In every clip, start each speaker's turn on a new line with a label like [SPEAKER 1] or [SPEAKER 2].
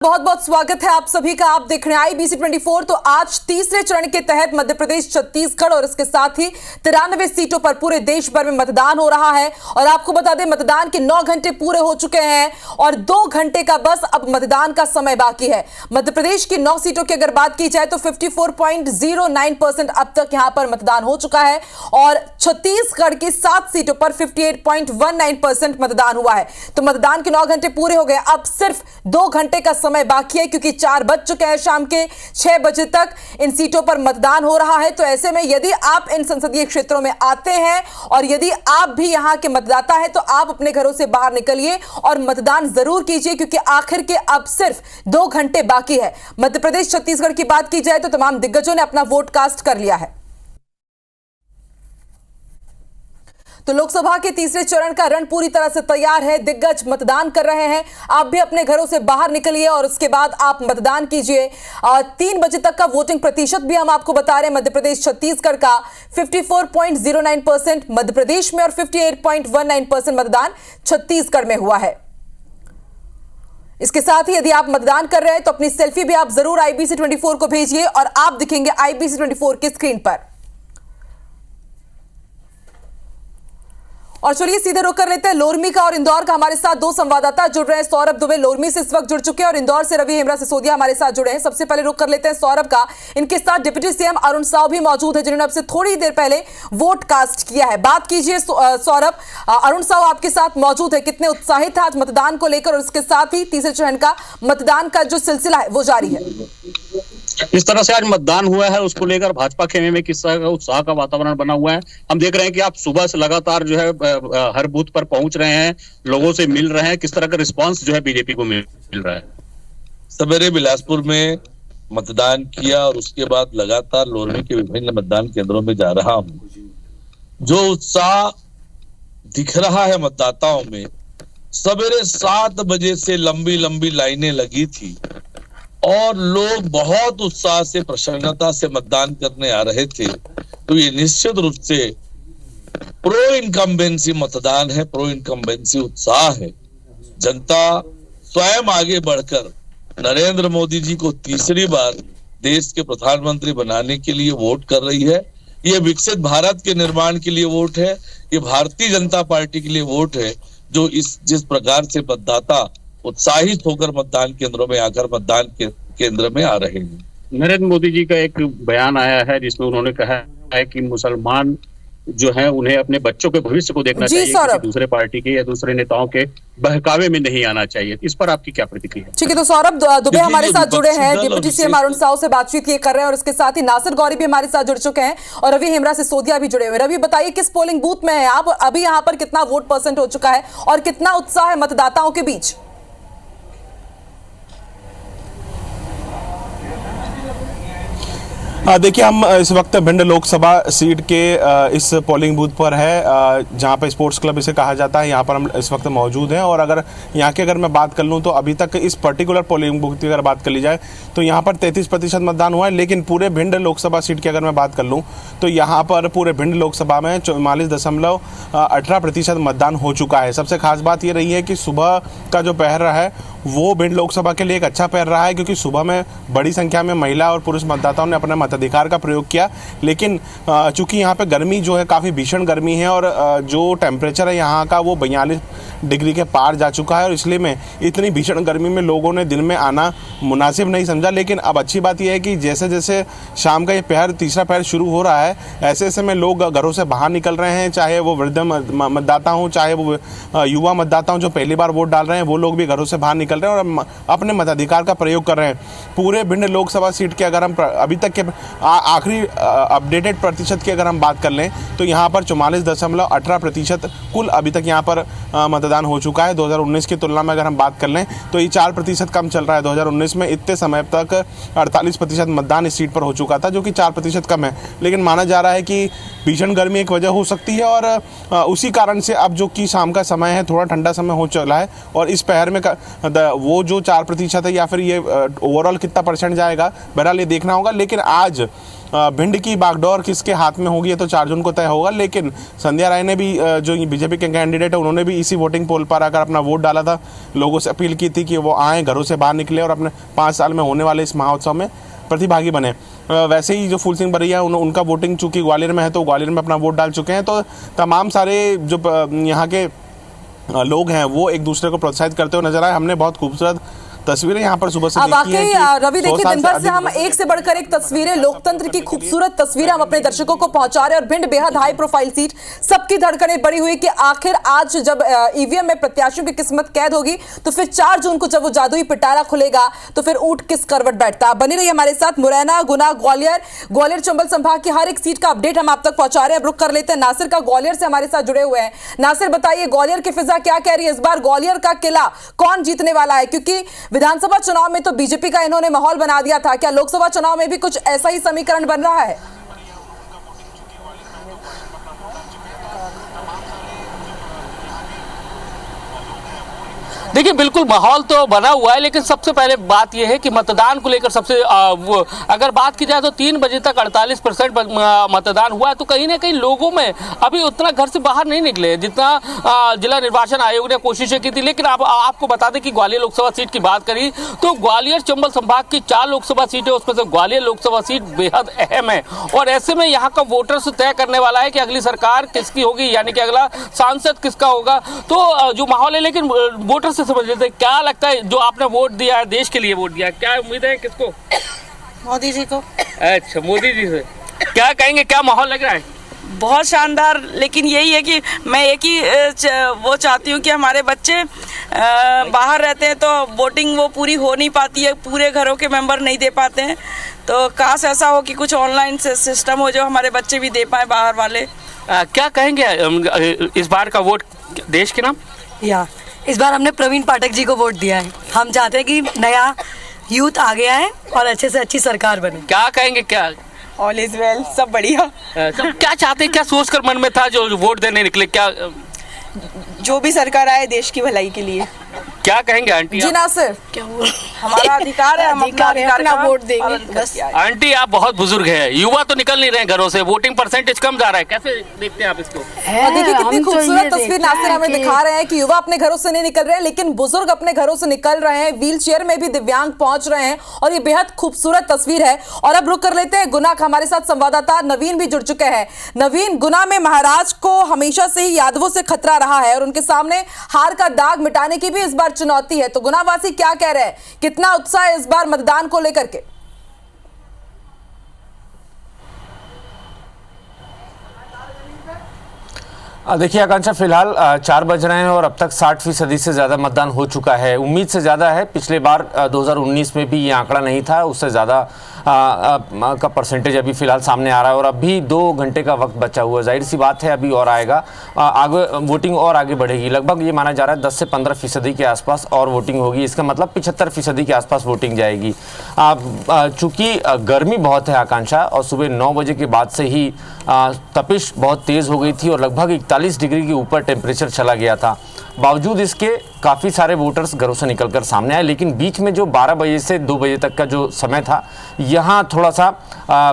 [SPEAKER 1] बहुत बहुत स्वागत है आप सभी का। आप देख रहे हैं IBC 24। तो आज तीसरे चरण के तहत मध्य प्रदेश, छत्तीसगढ़ और इसके साथ ही 93 सीटों पर पूरे देश भर में मतदान हो रहा है। और आपको बता दें, मतदान के 9 घंटे पूरे हो चुके हैं और 2 घंटे का बस अब मतदान का समय बाकी है। मध्य प्रदेश की 9 सीटों की अगर बात की जाए तो 54.09% अब तक यहां पर मतदान हो चुका है और छत्तीसगढ़ की 7 सीटों पर 58.19% मतदान हुआ है। तो मतदान के 9 घंटे पूरे हो गए। अब सिर्फ 2 घंटे का समय बाकी है क्योंकि 4 बज चुके हैं। शाम के 6 बजे तक इन सीटों पर मतदान हो रहा है। तो ऐसे में यदि आप इन संसदीय क्षेत्रों में आते हैं और यदि आप भी यहां के मतदाता हैं तो आप अपने घरों से बाहर निकलिए और मतदान जरूर कीजिए क्योंकि आखिर के अब सिर्फ 2 घंटे बाकी है। मध्य प्रदेश, छत्तीसगढ़ की बात की जाए तो तमाम दिग्गजों ने अपना वोट कास्ट कर लिया है। तो लोकसभा के तीसरे चरण का रण पूरी तरह से तैयार है। दिग्गज मतदान कर रहे हैं। आप भी अपने घरों से बाहर निकलिए और उसके बाद आप मतदान कीजिए। 3 बजे तक का वोटिंग प्रतिशत भी हम आपको बता रहे हैं। मध्य प्रदेश, छत्तीसगढ़ का 54.09% मध्य प्रदेश में और 58.19% मतदान छत्तीसगढ़ में हुआ है। इसके साथ ही यदि आप मतदान कर रहे हैं तो अपनी सेल्फी भी आप जरूर IBC 24 को भेजिए और आप दिखेंगे IBC 24 की स्क्रीन पर। और चलिए सीधे रुक कर लेते हैं लोरमी का और इंदौर का। हमारे साथ 2 संवाददाता जुड़ रहे हैं। सौरभ दुबे लोरमी से इस वक्त जुड़ चुके हैं और इंदौर से रवि हेमरा सिसोदिया हमारे साथ जुड़े हैं। सबसे पहले रुक कर लेते हैं सौरभ का। इनके साथ डिप्टी CM अरुण साव भी मौजूद है जिन्होंने अब से थोड़ी देर पहले वोट कास्ट किया है। बात कीजिए सौरभ, अरुण साव आपके साथ मौजूद है। कितने उत्साहित है आज मतदान को लेकर और इसके साथ ही तीसरे चरण का मतदान का जो सिलसिला है वो जारी है?
[SPEAKER 2] इस तरह से आज मतदान हुआ है उसको लेकर भाजपा खेमे में किस तरह का उत्साह का वातावरण बना हुआ है। हम देख रहे हैं कि आप सुबह से लगातार जो है हर बूथ पर पहुंच रहे हैं, लोगों से मिल रहे हैं। किस तरह का रिस्पांस जो है बीजेपी को मिल रहा है?
[SPEAKER 3] सवेरे बिलासपुर में मतदान किया और उसके बाद लगातार लोरमी के विभिन्न मतदान केंद्रों में जा रहा हूं। जो उत्साह दिख रहा है मतदाताओं में, सवेरे 7 बजे से लंबी लंबी लाइनें लगी थी और लोग बहुत उत्साह से, प्रसन्नता से मतदान करने आ रहे थे। तो ये निश्चित रूप से प्रो इनकम्बेंसी मतदान है, प्रो इनकम्बेंसी उत्साह है। जनता स्वयं आगे बढ़कर नरेंद्र मोदी जी को तीसरी बार देश के प्रधानमंत्री बनाने के लिए वोट कर रही है। ये विकसित भारत के निर्माण के लिए वोट है। ये भारतीय जनता पार्टी के लिए वोट है। जो जिस प्रकार से मतदाता उत्साहित होकर मतदान केंद्रों में आकर मतदान केंद्र में आ रहे हैं।
[SPEAKER 2] नरेंद्र मोदी जी का एक बयान आया है जिसमें उन्होंने कहा है कि मुसलमान जो है उन्हें अपने बच्चों के भविष्य को देखना चाहिए, किसी दूसरे पार्टी के या दूसरे नेताओं के बहकावे में नहीं आना चाहिए। इस पर आपकी क्या प्रतिक्रिया है?
[SPEAKER 1] ठीक है, तो सौरभ दुबे हमारे साथ जुड़े हैं, डिप्टी CM अरुण साव से बातचीत ये कर रहे हैं और इसके साथ ही नासिर गौरी भी हमारे साथ जुड़ चुके हैं और रवि हेमरा सिसोदिया भी जुड़े हुए हैं। रवि, बताइए किस पोलिंग बूथ में है आप? अभी यहाँ पर कितना वोट परसेंट हो चुका है और कितना उत्साह है मतदाताओं के बीच?
[SPEAKER 4] देखिए, हम इस वक्त भिंड लोकसभा सीट के इस पोलिंग बूथ पर है जहां पर स्पोर्ट्स क्लब इसे कहा जाता है। यहां पर हम इस वक्त मौजूद हैं और अगर मैं बात कर लूं तो अभी तक इस पर्टिकुलर पोलिंग बूथ की अगर बात कर ली जाए तो यहां पर 33% मतदान हुआ है। लेकिन पूरे भिंड लोकसभा सीट की अगर मैं बात कर लूं तो यहां पर पूरे भिंड लोकसभा में 44.18% मतदान हो चुका है। सबसे खास बात यह रही है कि सुबह का जो पहर रहा है वो भिंड लोकसभा के लिए एक अच्छा पहर रहा है क्योंकि सुबह में बड़ी संख्या में महिला और पुरुष मतदाताओं ने अपने मताधिकार का प्रयोग किया। लेकिन चूंकि यहाँ पे गर्मी जो है काफ़ी भीषण गर्मी है और जो टेम्परेचर है यहाँ का वो 42 डिग्री के पार जा चुका है और इसलिए में इतनी भीषण गर्मी में लोगों ने दिन में आना मुनासिब नहीं समझा। लेकिन अब अच्छी बात यह है कि जैसे जैसे शाम का ये तीसरा पहर शुरू हो रहा है, ऐसे ऐसे में लोग घरों से बाहर निकल रहे हैं, चाहे वो वृद्ध मतदाता हों, चाहे वो युवा मतदाता हों जो पहली बार वोट डाल रहे हैं, वो लोग भी घरों से बाहर निकल रहे हैं और अपने मताधिकार का प्रयोग कर रहे हैं। पूरे भिंड लोकसभा सीट के अगर हम अभी तक के आखिरी अपडेटेड प्रतिशत की अगर हम बात कर लें तो यहाँ पर 44.18% कुल अभी तक यहाँ पर मतदान हो चुका है। 2019 की तुलना में अगर हम बात कर लें तो ये 4% कम चल रहा है। 2019 में इतने समय तक 48% मतदान इस सीट पर हो चुका था जो कि 4% कम है। लेकिन माना जा रहा है कि भीषण गर्मी एक वजह हो सकती है और उसी कारण से अब जो कि शाम का समय है थोड़ा ठंडा समय हो चला है और इस पहर में वो जो 4% है या फिर ये ओवरऑल कितना परसेंट जाएगा बहरहाल ये देखना होगा। लेकिन आज भिंड की बागडोर किसके हाथ में होगी ये तो 4 जून को तय होगा। लेकिन संध्या राय ने भी जो बीजेपी के कैंडिडेट है उन्होंने भी इसी वोटिंग पोल पर आकर अपना वोट डाला था। लोगों से अपील की थी कि वो आएँ, घरों से बाहर निकले और अपने 5 साल में होने वाले इस महोत्सव में प्रतिभागी बने। वैसे ही जो फूल सिंह बरैया उनका वोटिंग चूंकि ग्वालियर में है तो ग्वालियर में अपना वोट डाल चुके हैं। तो तमाम सारे जो यहाँ के लोग हैं वो एक दूसरे को प्रोत्साहित करते हुए नजर आए। हमने बहुत खूबसूरत तस्वीरें यहाँ पर सुबह से देखी हैं।
[SPEAKER 1] रवि देखिए, दिन भर से हम एक से बढ़कर एक तस्वीरें, लोकतंत्र की खूबसूरत तस्वीरें हम अपने दर्शकों को पहुंचा रहे हैं। और भिंड बेहद हाई प्रोफाइल सीट, सबकी धड़कनें बढ़ी हुई कि आखिर आज जब ईवीएम में प्रत्याशियों की किस्मत कैद होगी तो फिर 4 जून को जब वो जादुई पिटारा खुलेगा तो फिर ऊंट किस करवट बैठता। बनी रही हमारे साथ। मुरैना, गुना, ग्वालियर चंबल संभाग की हर एक सीट का अपडेट हम आप तक पहुंचा रहे हैं। अब रुक कर लेते हैं नासिर का, ग्वालियर से हमारे साथ जुड़े हुए हैं। नासिर, बताइए ग्वालियर की फिजा क्या कह रही है? इस बार ग्वालियर का किला कौन जीतने वाला है? क्योंकि विधानसभा चुनाव में तो बीजेपी का इन्होंने माहौल बना दिया था, क्या लोकसभा चुनाव में भी कुछ ऐसा ही समीकरण बन रहा है?
[SPEAKER 5] देखिए, बिल्कुल माहौल तो बना हुआ है, लेकिन सबसे पहले बात यह है कि मतदान को लेकर सबसे अगर बात की जाए तो 3 बजे तक 48% मतदान हुआ है। तो कहीं ना कहीं लोगों में अभी उतना घर से बाहर नहीं निकले जितना जिला निर्वाचन आयोग ने कोशिशें की थी। लेकिन आपको बता दें कि ग्वालियर लोकसभा सीट की बात करी तो ग्वालियर चंबल संभाग की 4 लोकसभा सीटें, उसमें से ग्वालियर लोकसभा सीट बेहद अहम है। और ऐसे में यहाँ का वोटर्स तय करने वाला है कि अगली सरकार किसकी होगी, यानी कि अगला सांसद किसका होगा। तो जो माहौल है, लेकिन वोटर्स से समझ लेते हैं क्या लगता है जो आपने वोट दिया है, देश के लिए वोट दिया है, क्या उम्मीद है किसको?
[SPEAKER 6] मोदी जी को।
[SPEAKER 5] अच्छा, मोदी जी से क्या कहेंगे, क्या माहौल लग रहा है?
[SPEAKER 6] बहुत शानदार। लेकिन यही है कि मैं एक ही वो चाहती हूँ कि हमारे बच्चे बाहर रहते हैं तो वोटिंग वो पूरी हो नहीं पाती है, पूरे घरों के मेंबर नहीं दे पाते हैं। तो काश ऐसा हो कि कुछ ऑनलाइन सिस्टम हो जो हमारे बच्चे भी दे पाए बाहर वाले।
[SPEAKER 5] क्या कहेंगे इस बार का वोट देश के नाम?
[SPEAKER 7] इस बार हमने प्रवीण पाठक जी को वोट दिया है। हम चाहते हैं कि नया यूथ आ गया है और अच्छे से अच्छी सरकार बने।
[SPEAKER 5] क्या कहेंगे, क्या
[SPEAKER 6] ऑल इज वेल, सब बढ़िया।
[SPEAKER 5] सब क्या चाहते हैं, क्या सोचकर मन में था जो वोट देने निकले? क्या
[SPEAKER 6] जो भी सरकार आए देश की भलाई के लिए।
[SPEAKER 5] क्या कहेंगे आंटी?
[SPEAKER 1] जी नासिर,
[SPEAKER 7] क्या हुआ?
[SPEAKER 6] हमारा अधिकार है, हम अपना वोट देंगे बस।
[SPEAKER 5] आंटी, आप बहुत बुजुर्ग हैं, युवा तो निकल नहीं रहे घरों से, वोटिंग परसेंटेज कम जा रहा है, कैसे देखते हैं आप इसको?
[SPEAKER 1] देखिए कितनी खूबसूरत तस्वीर नासिर हमें दिखा रहे हैं कि युवा अपने घरों से नहीं निकल रहे हैं, लेकिन बुजुर्ग अपने घरों से निकल रहे हैं, व्हील चेयर में भी दिव्यांग पहुंच रहे हैं और ये बेहद खूबसूरत तस्वीर है। और अब रुक कर लेते हैं गुना का, हमारे साथ संवाददाता नवीन भी जुड़ चुके हैं। नवीन, गुना में महाराज को हमेशा से ही यादवों से खतरा रहा है और उनके सामने हार का दाग मिटाने की भी इस बार चुनौती है। तो गुनावासी क्या कह रहे हैं, कितना उत्साह है इस बार मतदान को लेकर के?
[SPEAKER 8] देखिए आकांक्षा, फिलहाल 4 बज रहे हैं और अब तक 60% से ज़्यादा मतदान हो चुका है। उम्मीद से ज़्यादा है। पिछले बार 2019 में भी ये आंकड़ा नहीं था, उससे ज़्यादा का परसेंटेज अभी फिलहाल सामने आ रहा है। और अभी 2 घंटे का वक्त बचा हुआ है, जाहिर सी बात है अभी और आएगा, आगे वोटिंग और आगे बढ़ेगी। लगभग ये माना जा रहा है 10 से 15% के आसपास और वोटिंग होगी। इसका मतलब 75% के आसपास वोटिंग जाएगी। चूँकि गर्मी बहुत है आकांक्षा, और सुबह 9 बजे के बाद से ही तपिश बहुत तेज़ हो गई थी और लगभग 41 डिग्री के ऊपर टेम्परेचर चला गया था। बावजूद इसके काफ़ी सारे वोटर्स घरों से निकलकर सामने आए, लेकिन बीच में जो 12 बजे से 2 बजे तक का जो समय था, यहाँ थोड़ा सा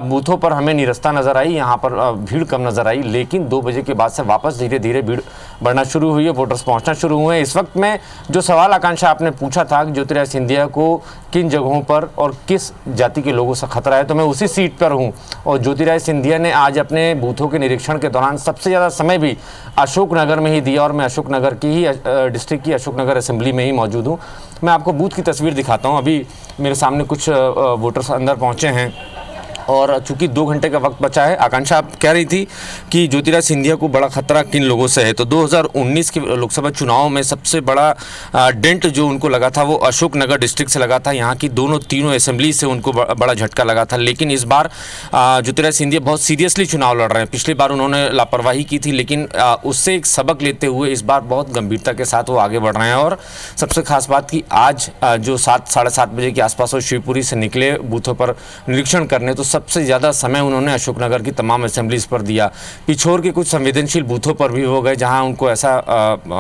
[SPEAKER 8] बूथों पर हमें निरस्ता नज़र आई, यहाँ पर भीड़ कम नज़र आई। लेकिन 2 बजे के बाद से वापस धीरे धीरे भीड़ बढ़ना शुरू हुई है, वोटर्स पहुँचना शुरू हुए हैं। इस वक्त में जो सवाल आकांक्षा आपने पूछा था कि ज्योतिरादित्य सिंधिया को किन जगहों पर और किस जाति के लोगों से खतरा है, तो मैं उसी सीट पर हूँ। और ज्योतिरादित्य सिंधिया ने आज अपने बूथों के निरीक्षण के दौरान सबसे ज़्यादा समय भी अशोकनगर में ही दिया और मैं अशोकनगर की ही डिस्ट्रिक्ट की अशोकनगर असेंबली में ही मौजूद हूँ। मैं आपको बूथ की तस्वीर दिखाता हूँ। अभी मेरे सामने कुछ वोटर्स अंदर पहुँचे हैं और चूंकि 2 घंटे का वक्त बचा है। आकांक्षा, आप कह रही थी कि ज्योतिरादित्य सिंधिया को बड़ा खतरा किन लोगों से है, तो 2019 के लोकसभा चुनाव में सबसे बड़ा डेंट जो उनको लगा था वो अशोकनगर डिस्ट्रिक्ट से लगा था। यहाँ की तीनों असेंबली से उनको बड़ा झटका लगा था। लेकिन इस बार ज्योतिरादित्य सिंधिया बहुत सीरियसली चुनाव लड़ रहे हैं। पिछली बार उन्होंने लापरवाही की थी, लेकिन उससे एक सबक लेते हुए इस बार बहुत गंभीरता के साथ वो आगे बढ़ रहे हैं। और सबसे खास बात कि आज जो 7 साढ़े 7 बजे के आसपास वो शिवपुरी से निकले बूथों पर निरीक्षण करने, तो सबसे ज़्यादा समय उन्होंने अशोकनगर की तमाम असेंबलीज पर दिया। पिछोर के कुछ संवेदनशील बूथों पर भी वो गए जहां उनको ऐसा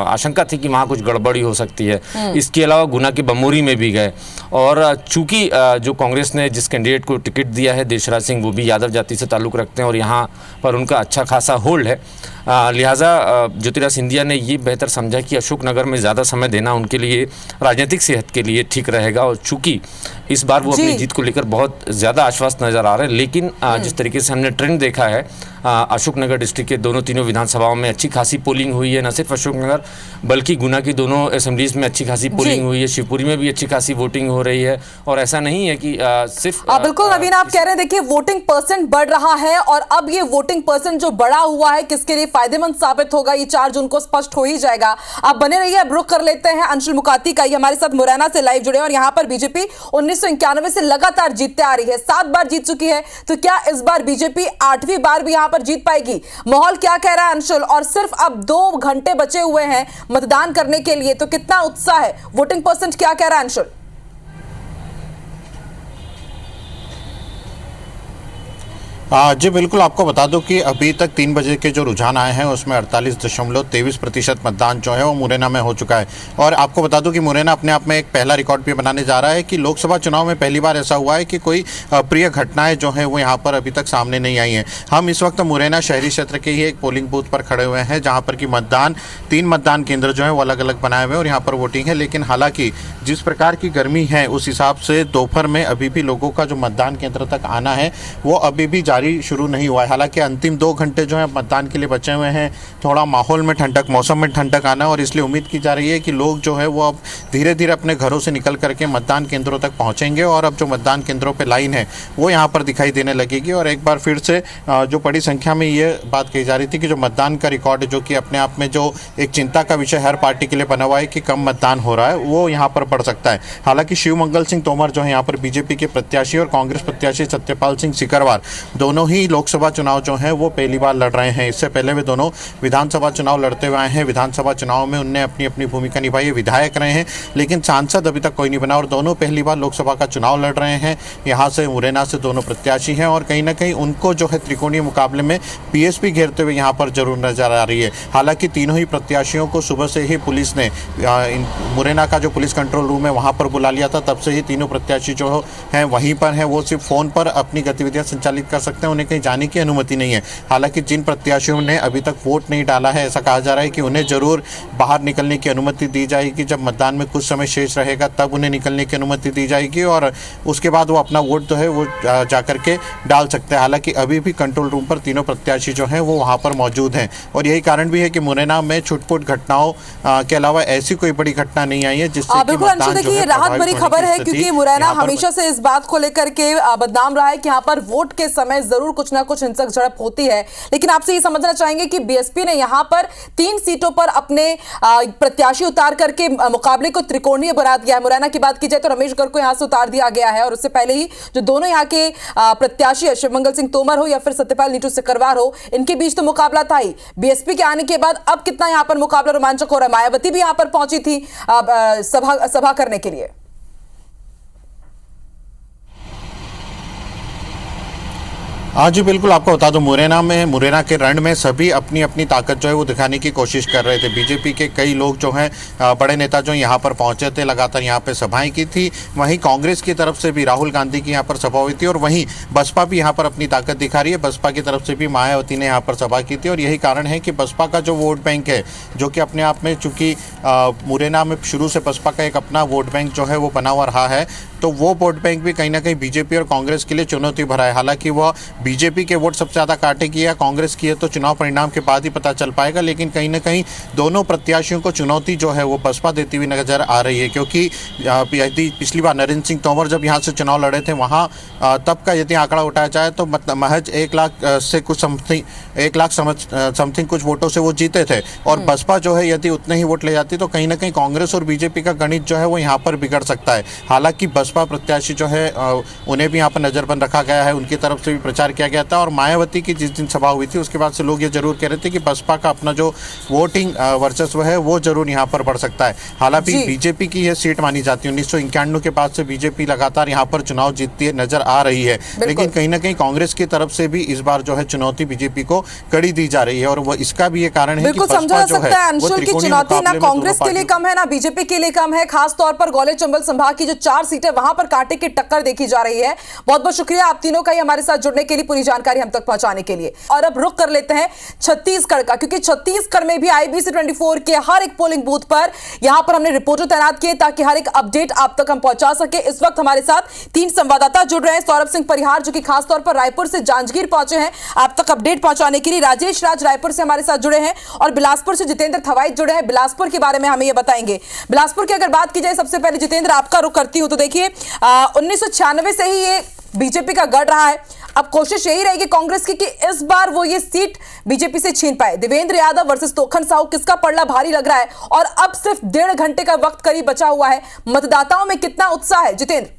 [SPEAKER 8] आशंका थी कि वहां कुछ गड़बड़ी हो सकती है। इसके अलावा गुना के बमोरी में भी गए और चूंकि जो कांग्रेस ने जिस कैंडिडेट को टिकट दिया है देशराज सिंह, वो भी यादव जाति से ताल्लुक़ रखते हैं और यहाँ पर उनका अच्छा खासा होल्ड है, लिहाजा ज्योतिराज सिंधिया ने ये बेहतर समझा कि अशोकनगर में ज़्यादा समय देना उनके लिए राजनीतिक सेहत के लिए ठीक रहेगा। और चूंकि इस बार वो अपनी जीत को लेकर बहुत ज़्यादा आश्वस्त नज़र आ रहे हैं, लेकिन जिस तरीके से हमने ट्रेंड देखा है अशोकनगर डिस्ट्रिक्ट के तीनों विधानसभाओं में अच्छी खासी पोलिंग हुई है। न सिर्फ अशोकनगर बल्कि गुना की दोनों असेंबलीज में अच्छी खासी पोलिंग हुई है, शिवपुरी में भी अच्छी खासी वोटिंग हो रही है। और ऐसा नहीं है कि सिर्फ
[SPEAKER 1] बिल्कुल नवीन, आप कह रहे हैं देखिए वोटिंग परसेंट बढ़ रहा है और अब ये वोटिंग परसेंट जो बढ़ा हुआ है किसके लिए फायदेमंद साबित होगा ये 4 जून को स्पष्ट हो ही जाएगा। आप बने रहिए, अब रुख कर लेते हैं अंशुल मुकाती का, ये हमारे साथ मुरैना से लाइव जुड़े और यहाँ पर बीजेपी 1991 से लगातार जीतते आ रही है, 7 बार जीत चुकी है, तो क्या इस बार बीजेपी 8वीं बार भी यहाँ पर जीत पाएगी? माहौल क्या कह रहा है अंशुल? और सिर्फ अब 2 घंटे बचे हुए हैं मतदान करने के लिए, तो कितना उत्साह है? वोटिंग परसेंट क्या कह रहा है अंशुल?
[SPEAKER 9] जी बिल्कुल, आपको बता दूं कि अभी तक 3 बजे के जो रुझान आए हैं उसमें 48.23% मतदान जो है वो मुरैना में हो चुका है। और आपको बता दूं कि मुरैना अपने आप में एक पहला रिकॉर्ड भी बनाने जा रहा है कि लोकसभा चुनाव में पहली बार ऐसा हुआ है कि कोई अप्रिय घटनाएं जो हैं वो यहाँ पर अभी तक सामने नहीं आई हैं। हम इस वक्त मुरैना शहरी क्षेत्र के ही एक पोलिंग बूथ पर खड़े हुए हैं जहाँ पर कि 3 मतदान केंद्र जो है वो अलग अलग बनाए हुए हैं और यहाँ पर वोटिंग है। लेकिन हालांकि जिस प्रकार की गर्मी है उस हिसाब से दोपहर में अभी भी लोगों का जो मतदान केंद्र तक आना है वो अभी भी शुरू नहीं हुआ है। हालांकि अंतिम 2 घंटे जो है मतदान के लिए बचे हुए हैं, थोड़ा माहौल में ठंडक, मौसम में ठंडक आना और इसलिए उम्मीद की जा रही है कि लोग जो है वो अब धीरे धीरे अपने घरों से निकल करके मतदान केंद्रों तक पहुंचेंगे और अब जो मतदान केंद्रों पे लाइन है वो यहाँ पर दिखाई देने लगेगी। और एक बार फिर से जो बड़ी संख्या में ये बात कही जा रही थी कि जो मतदान का रिकॉर्ड है, जो कि अपने आप में जो एक चिंता का विषय हर पार्टी के लिए बना हुआ है कि कम मतदान हो रहा है, वो यहाँ पर बढ़ सकता है। हालांकि शिव मंगल सिंह तोमर जो है यहाँ पर बीजेपी के प्रत्याशी और कांग्रेस प्रत्याशी सत्यपाल सिंह सिकरवार दोनों ही लोकसभा चुनाव जो हैं वो पहली बार लड़ रहे हैं। इससे पहले वे दोनों विधानसभा चुनाव लड़ते हुए आए हैं। विधानसभा चुनाव में उनने अपनी अपनी भूमिका निभाई है, विधायक रहे हैं, लेकिन सांसद अभी तक कोई नहीं बना और दोनों पहली बार लोकसभा का चुनाव लड़ रहे हैं। यहाँ से मुरैना से दोनों प्रत्याशी हैं और कहीं ना कहीं उनको जो है त्रिकोणीय मुकाबले में पीएसपी घेरते हुए यहाँ पर जरूर नजर आ रही है। हालांकि तीनों ही प्रत्याशियों को सुबह से ही पुलिस ने मुरैना का जो पुलिस कंट्रोल रूम है वहाँ पर बुला लिया था, तब से ही तीनों प्रत्याशी जो हैं वहीं पर हैं। वो सिर्फ फ़ोन पर अपनी गतिविधियाँ संचालित कर सकते हैं, उन्हें कहीं जाने की अनुमति नहीं है। हालांकि जिन प्रत्याशियों ने अभी तक वोट नहीं डाला है, ऐसा कहा जा रहा है कि उन्हें जरूर बाहर निकलने की अनुमति दी जाएगी। जब मतदान में कुछ समय शेष रहेगा तब उन्हें निकलने की अनुमति दी जाएगी और उसके बाद वो अपना वोट जो है वो जाकर के डाल सकते हैं। हालांकि अभी भी कंट्रोल रूम पर तीनों प्रत्याशी जो हैं वो वहाँ पर मौजूद हैं और यही कारण भी है कि मुरैना में छुटपुट घटनाओं के अलावा ऐसी कोई बड़ी घटना नहीं आई है जिससे
[SPEAKER 1] बिल्कुल अंशु, देखिए राहत भरी खबर है क्योंकि मुरैना हमेशा से इस बात को लेकर के बदनाम रहा है कि यहाँ पर वोट के समय जरूर कुछ ना कुछ हिंसक झड़प होती है। लेकिन आपसे ये समझना चाहेंगे कि बीएसपी ने यहाँ पर 3 सीटों पर अपने प्रत्याशी उतार करके मुकाबले को त्रिकोणीय बना दिया है। मुरैना की बात की जाए तो रमेश गर्ग को यहाँ से उतार दिया गया है और उससे पहले ही जो दोनों यहाँ के प्रत्याशी है, शिवमंगल सिंह तोमर हो या फिर सत्यपाल नीटू सिकरवार हो, इनके बीच तो मुकाबला था ही। बीएसपी के आने के बाद अब कितना यहाँ पर मुकाबला रोमांचक हो रहा है। मायावती भी यहाँ पर पहुंची थी सभा करने के लिए।
[SPEAKER 9] हाँ जी बिल्कुल, आपको बता दूं मुरैना के रण में सभी अपनी अपनी ताकत जो है वो दिखाने की कोशिश कर रहे थे। बीजेपी के कई लोग जो हैं बड़े नेता जो यहाँ पर पहुँचे थे, लगातार यहाँ पे सभाएं की थी। वहीं कांग्रेस की तरफ से भी राहुल गांधी की यहाँ पर सभा हुई थी और वहीं बसपा भी यहाँ पर अपनी ताकत दिखा रही है। बसपा की तरफ से भी मायावती ने यहाँ पर सभा की थी और यही कारण है कि बसपा का जो वोट बैंक है, जो कि अपने आप में चूँकि मुरैना में शुरू से बसपा का एक अपना वोट बैंक जो है वो बना हुआ रहा है, तो वो वोट बैंक भी कहीं ना कहीं बीजेपी और कांग्रेस के लिए चुनौती भरा है। हालांकि वह बीजेपी के वोट सबसे ज़्यादा काटेगी या कांग्रेस की है तो चुनाव परिणाम के बाद ही पता चल पाएगा, लेकिन कहीं ना कहीं दोनों प्रत्याशियों को चुनौती जो है वो बसपा देती हुई नजर आ रही है। क्योंकि यदि पिछली बार नरेंद्र सिंह तोमर जब यहाँ से चुनाव लड़े थे वहाँ तब का यदि आंकड़ा उठाया जाए तो महज 1 लाख से कुछ समथिंग कुछ वोटों से वो जीते थे और बसपा जो है यदि उतने ही वोट ले जाती तो कहीं ना कहीं कांग्रेस और बीजेपी का गणित जो है वो यहाँ पर बिगड़ सकता है। हालांकि बसपा प्रत्याशी जो है उन्हें भी यहाँ पर नज़रबंद रखा गया है, उनकी तरफ से भी प्रचार किया गया था। और मायावती की जिस दिन सभा हुई थी उसके बाद से लोग ये जरूर कह रहे थे कि बसपा का अपना जो वोटिंग वर्चस्व है वो जरूर यहाँ पर बढ़ सकता है। हालांकि बीजेपी की यह सीट मानी जाती है। 1991 के बाद से बीजेपी लगातार यहाँ पर चुनाव जीतती नजर आ रही है, लेकिन कहीं ना कहीं कांग्रेस की तरफ से भी इस बार जो है चुनौती बीजेपी को कड़ी दी जा रही है। और वो इसका भी ये कारण है कि
[SPEAKER 1] समझा जा सकता है अंशुल की चुनौती ना कांग्रेस के लिए कम है ना बीजेपी के लिए कम है। खास तौर पर ग्वालियर चंबल संभाग की जो 4 सीटें वहां पर कांटे की टक्कर देखी जा रही है। बहुत बहुत शुक्रिया आप तीनों का ही हमारे साथ जुड़ने के लिए, पूरी जानकारी हम तक पहुंचाने के लिए। और अब रुख कर लेते हैं छत्तीसगढ़ का, क्योंकि छत्तीसगढ़ में भी IBC 24 के हर एक पोलिंग बूथ पर यहां पर हमने रिपोर्टर तैनात किए ताकि हर एक अपडेट आप तक हम पहुंचा सके। इस वक्त हमारे साथ 3 संवाददाता जुड़ रहे हैं। सौरभ सिंह परिहार जो कि खासतौर पर रायपुर से जांजगीर पहुंचे हैं आप तक अपडेट पहुंचाने के लिए, राजेश राज रायपुर से हमारे साथ जुड़े हैं और बिलासपुर से जितेंद्र थवाइट जुड़े हैं। बिलासपुर के बारे में हमें ये बताएंगे। बिलासपुर की अगर बात की जाए सबसे पहले जितेंद्र आपका रुख करती हूं तो देखिए 1996 से ही ये बीजेपी का गढ़ रहा है। अब कोशिश यही रहेगी कांग्रेस की कि इस बार वो ये सीट बीजेपी से छीन पाए। देवेंद्र यादव वर्सेस तोखन साहू, किसका पलड़ा भारी लग रहा है? और अब सिर्फ 1.5 घंटे का वक्त करीब बचा हुआ है, मतदाताओं में कितना उत्साह है जितेंद्र?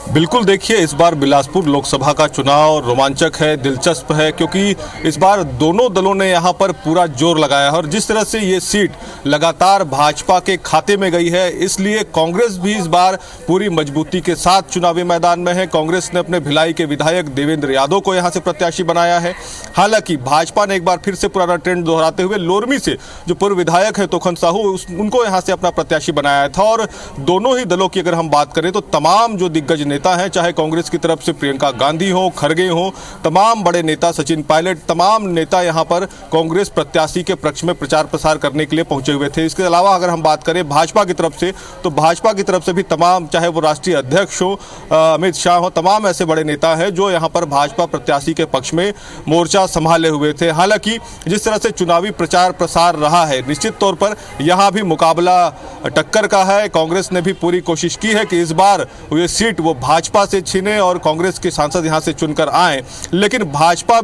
[SPEAKER 10] बिल्कुल, देखिए इस बार बिलासपुर लोकसभा का चुनाव रोमांचक है, दिलचस्प है, क्योंकि इस बार दोनों दलों ने यहां पर पूरा जोर लगाया है और जिस तरह से ये सीट लगातार भाजपा के खाते में गई है, इसलिए कांग्रेस भी इस बार पूरी मजबूती के साथ चुनावी मैदान में है। कांग्रेस ने अपने भिलाई के विधायक देवेंद्र यादव को यहां से प्रत्याशी बनाया है। हालांकि भाजपा ने एक बार फिर से पुराना ट्रेंड दोहराते हुए लोरमी से जो पूर्व विधायक है तोखन साहू उनको यहां से अपना प्रत्याशी बनाया था। और दोनों ही दलों की अगर हम बात करें तो तमाम जो दिग्गज नेता हैं, चाहे कांग्रेस की तरफ से प्रियंका गांधी हो, खड़गे हो, तमाम बड़े नेता सचिन पायलट, तमाम नेता यहां पर कांग्रेस प्रत्याशी के पक्ष में प्रचार प्रसार करने के लिए पहुंचे हुए थे। इसके अलावा अगर हम बात करें भाजपा की तरफ से तो भाजपा की तरफ से भी तमाम, चाहे वो राष्ट्रीय अध्यक्ष हो अमित शाह हो, तमाम ऐसे बड़े नेता हैं जो यहां पर भाजपा प्रत्याशी के पक्ष में मोर्चा संभाले हुए थे। हालांकि जिस तरह से चुनावी प्रचार प्रसार रहा है, निश्चित तौर पर यहां भी मुकाबला टक्कर का है। कांग्रेस ने भी पूरी कोशिश की है कि इस बार ये सीट वो भाजपा से छीने और कांग्रेस के सांसद यहां से चुनकर आए, लेकिन भाजपा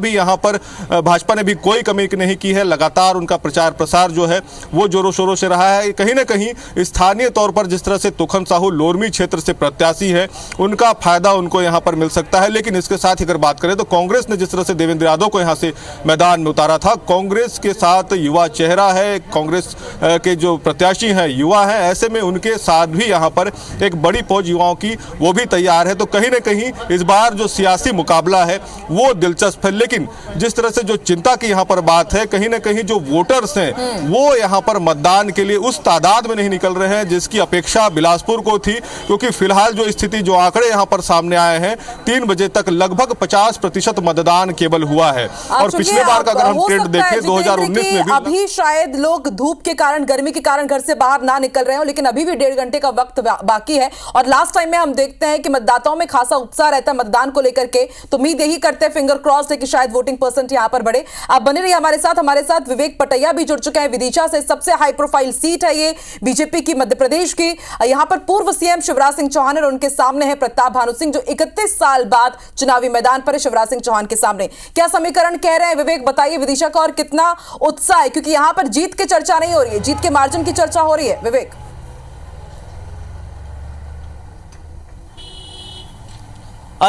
[SPEAKER 10] ने भी कोई कमी नहीं की है। लगातार उनका प्रचार प्रसार जो है वो जोरों शोरों से रहा है। कहीं ना कहीं स्थानीय तौर पर जिस तरह से तोखन साहू लोरमी क्षेत्र से प्रत्याशी है, उनका फायदा उनको यहां पर मिल सकता है। लेकिन इसके साथ अगर बात करें तो कांग्रेस ने जिस तरह से देवेंद्र यादव को यहां से मैदान में उतारा था, कांग्रेस के साथ युवा चेहरा है, कांग्रेस के जो प्रत्याशी हैं युवा हैं, ऐसे में उनके साथ भी यहां पर एक बड़ी फौज युवाओं की वो भी तैयार है। तो कहीं ना कहीं इस बार जो सियासी मुकाबला है वो दिलचस्प है। लेकिन जिस तरह से जो चिंता की यहाँ पर बात है, कहीं ना कहीं जो वोटर्स हैं वो यहाँ पर मतदान के लिए उस तादाद में नहीं निकल रहे हैं जिसकी अपेक्षा बिलासपुर को थी, क्योंकि फिलहाल जो स्थिति, जो आंकड़े यहाँ पर सामने आए हैं, 3 बजे तक लगभग 50% मतदान केवल हुआ है। और पिछले बार का अगर हम ट्रेंड देखें 2019 में भी
[SPEAKER 1] अभी शायद लोग धूप के कारण, गर्मी के कारण घर से बाहर ना निकल रहे हो, लेकिन अभी भी 1.5 घंटे का वक्त बाकी है। और लास्ट टाइम में हम देखते हैं कि मतदाताओं में खासा उत्साह रहता है मतदान को लेकर के, तो उम्मीद यही करते हैं, फिंगर क्रॉस्ड है कि शायद वोटिंग परसेंट यहां पर बढ़े। आप बने रहिए हमारे साथ विवेक पटैया भी जुड़ चुके हैं विदिशा से। सबसे हाई प्रोफाइल सीट है ये बीजेपी की, मध्य प्रदेश की। यहां पर पूर्व सीएम शिवराज सिंह चौहान और उनके सामने है प्रताप भानु सिंह, जो 31 साल बाद चुनावी मैदान पर है शिवराज सिंह चौहान के सामने। क्या समीकरण कह रहे हैं विवेक, बताइए विदिशा का, और कितना उत्साह है, क्योंकि यहां पर जीत की चर्चा नहीं हो रही है, जीत के मार्जिन की चर्चा हो रही है विवेक।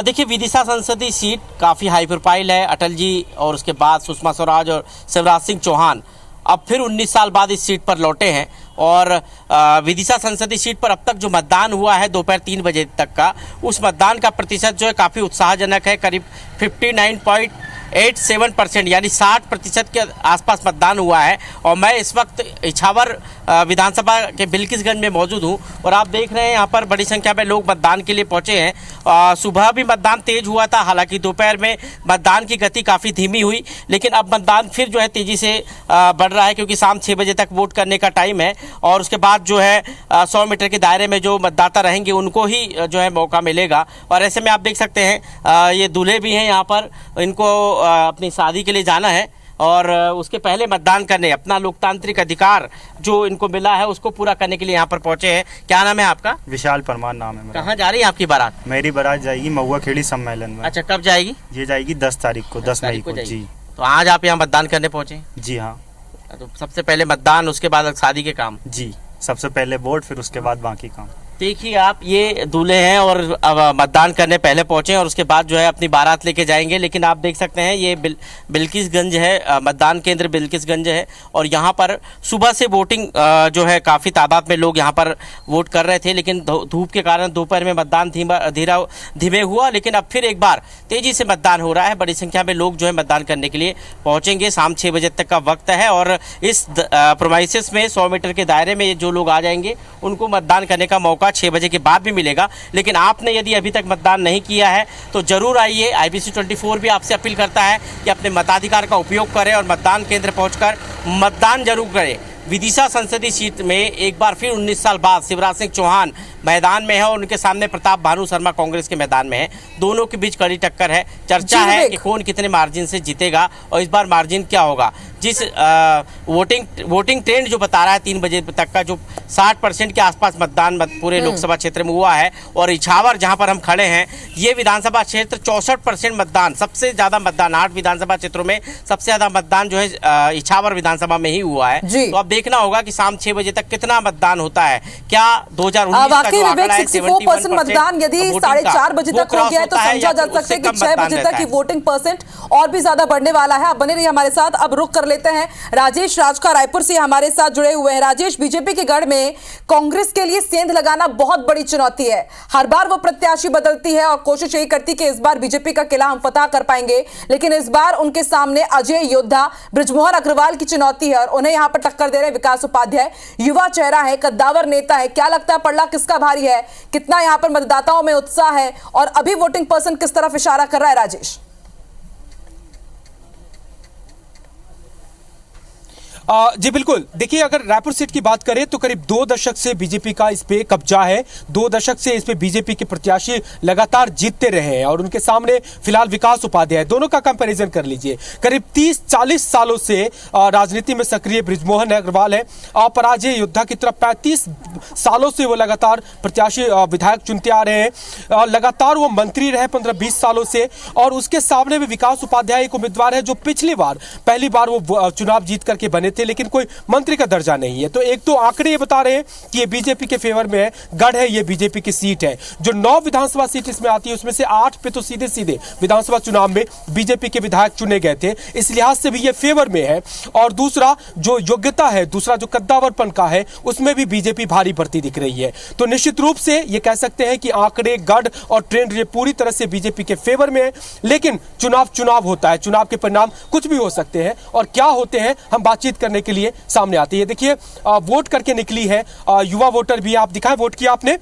[SPEAKER 11] देखिए विदिशा संसदीय सीट काफ़ी हाई प्रोफाइल है। अटल जी और उसके बाद सुषमा स्वराज और शिवराज सिंह चौहान अब फिर 19 साल बाद इस सीट पर लौटे हैं। और विदिशा संसदीय सीट पर अब तक जो मतदान हुआ है दोपहर 3 बजे तक का, उस मतदान का प्रतिशत जो है काफ़ी उत्साहजनक है। करीब 59.87% यानी 60% के आसपास मतदान हुआ है। और मैं इस वक्त इछावर विधानसभा के बिल्किसगंज में मौजूद हूं और आप देख रहे हैं यहाँ पर बड़ी संख्या में लोग मतदान के लिए पहुंचे हैं। सुबह भी मतदान तेज हुआ था, हालांकि दोपहर में मतदान की गति काफ़ी धीमी हुई, लेकिन अब मतदान फिर जो है तेज़ी से बढ़ रहा है, क्योंकि शाम 6 बजे तक वोट करने का टाइम है। और उसके बाद जो है 100 मीटर के दायरे में जो मतदाता रहेंगे उनको ही जो है मौका मिलेगा। और ऐसे में आप देख सकते हैं ये दूल्हे भी हैं यहाँ पर, इनको अपनी शादी के लिए जाना है और उसके पहले मतदान करने, अपना लोकतांत्रिक अधिकार जो इनको मिला है उसको पूरा करने के लिए यहाँ पर पहुंचे हैं। क्या नाम है आपका?
[SPEAKER 12] विशाल परमार नाम है मेरा।
[SPEAKER 11] कहाँ जा रही है आपकी बारात?
[SPEAKER 12] मेरी बारात जाएगी महुआ खेड़ी सम्मेलन में।
[SPEAKER 11] अच्छा, कब जाएगी?
[SPEAKER 12] ये जाएगी 10 तारीख को, 10 मई को जी।
[SPEAKER 11] तो आज आप यहाँ मतदान करने पहुँचे?
[SPEAKER 12] जी हाँ।
[SPEAKER 11] तो सबसे पहले मतदान, उसके बाद शादी के काम?
[SPEAKER 12] जी, सबसे पहले वोट, फिर उसके बाद बाकी काम।
[SPEAKER 11] देखिए आप, ये दूल्हे हैं और अब मतदान करने पहले पहुंचे हैं और उसके बाद जो है अपनी बारात लेके जाएंगे। लेकिन आप देख सकते हैं ये बिल्किसगंज है, मतदान केंद्र बिल्किसगंज है और यहाँ पर सुबह से वोटिंग जो है काफ़ी तादाद में लोग यहाँ पर वोट कर रहे थे, लेकिन धूप के कारण दोपहर में मतदान धीमे हुआ। लेकिन अब फिर एक बार तेज़ी से मतदान हो रहा है। बड़ी संख्या में लोग जो है मतदान करने के लिए पहुँचेंगे। शाम 6 बजे तक का वक्त है और इस प्रोमाइसिस में 100 मीटर के दायरे में जो लोग आ जाएंगे उनको मतदान करने का मौका 6 बजे के बाद भी मिलेगा। लेकिन आपने यदि अभी तक मतदान नहीं किया है तो जरूर आइए। IBC 24 भी आपसे अपील करता है कि अपने मताधिकार का उपयोग करें और मतदान केंद्र पहुंचकर मतदान जरूर करें। विदिशा संसदीय सीट में एक बार फिर 19 साल बाद शिवराज सिंह चौहान मैदान में है और उनके सामने प्रताप भानु शर्मा कांग्रेस के मैदान में है। दोनों के बीच कड़ी टक्कर है। चर्चा है कि कौन कितने मार्जिन से जीतेगा और इस बार मार्जिन क्या होगा। जिस वोटिंग ट्रेंड जो बता रहा है 3 बजे तक का, जो 60% के आसपास मतदान पूरे लोकसभा क्षेत्र में हुआ है और इछावर जहां पर हम खड़े हैं ये विधानसभा क्षेत्र 64% मतदान, सबसे ज्यादा मतदान 8 विधानसभा क्षेत्रों में सबसे ज्यादा मतदान जो है इछावर विधानसभा में ही हुआ है। तो अब देखना होगा कि शाम 6 बजे तक कितना मतदान होता है। क्या 2019 का जो आंकड़ा है
[SPEAKER 1] 64% मतदान यदि 4:30 बजे तक हो गया है तो समझा जा सकता है कि 6 बजे तक की वोटिंग परसेंट और भी ज्यादा बढ़ने वाला है। आप बने रहिए हमारे साथ। अब रुक कर लेते हैं राजेश राजका रायपुर से हमारे साथ जुड़े हुए हैं। राजेश, बीजेपी के गढ़ में कांग्रेस के लिए सेंध लगाना बहुत बड़ी चुनौती है। हर बार वो प्रत्याशी बदलती है और कोशिश यही करती कि इस बार बीजेपी का किला हम फतह कर पाएंगे, लेकिन इस बार उनके सामने अजय योद्धा बृजमोहन अग्रवाल की चुनौती है और उन्हें यहां पर टक्कर दे रहे विकास उपाध्याय। युवा चेहरा है, कद्दावर नेता है। क्या लगता है पल्ला किसका भारी है? कितना यहां पर मतदाताओं में उत्साह है और अभी वोटिंग परसेंट किस तरफ इशारा कर रहा है? राजेश
[SPEAKER 13] जी बिल्कुल, देखिए अगर रायपुर सीट की बात करें तो करीब 2 दशक से बीजेपी का इस पे कब्जा है। 2 दशक से इस पे बीजेपी के प्रत्याशी लगातार जीतते रहे हैं और उनके सामने फिलहाल विकास उपाध्याय, दोनों का कंपैरिजन कर लीजिए। करीब 30-40 सालों से राजनीति में सक्रिय बृजमोहन अग्रवाल है। अपराजय योद्धा की तरफ 35 सालों से वो लगातार प्रत्याशी विधायक चुनते आ रहे हैं। लगातार वो मंत्री रहे 15-20 सालों से और उसके सामने भी विकास उपाध्याय एक उम्मीदवार है जो पहली बार वो चुनाव जीत करके बने थे, लेकिन कोई मंत्री का दर्जा नहीं है। तो एक तो आंकड़े ये बता रहे हैं कि ये बीजेपी के फेवर में है। गढ़ है, ये बीजेपी की सीट है। जो 9 विधानसभा सीट इसमें आती है उसमें से 8 पे तो सीधे विधानसभा चुनाव में बीजेपी के विधायक चुने गए थे, इस लिहाज से भी ये फेवर में है। और दूसरा जो योग्यता है, दूसरा जो कद्दावरपन का है, उसमें भी बीजेपी भारी बढ़ती दिख रही है। तो निश्चित रूप से ये कह सकते हैं कि आंकड़े, गढ़ और ट्रेंड ये पूरी तरह से बीजेपी के फेवर में है। लेकिन चुनाव होता है, चुनाव के परिणाम कुछ भी हो सकते हैं और क्या होते हैं हम बातचीत करने के लिए सामने आती है। देखिए वोट करके निकली है युवा वोटर भी, आप दिखाएं वोट किया आपने।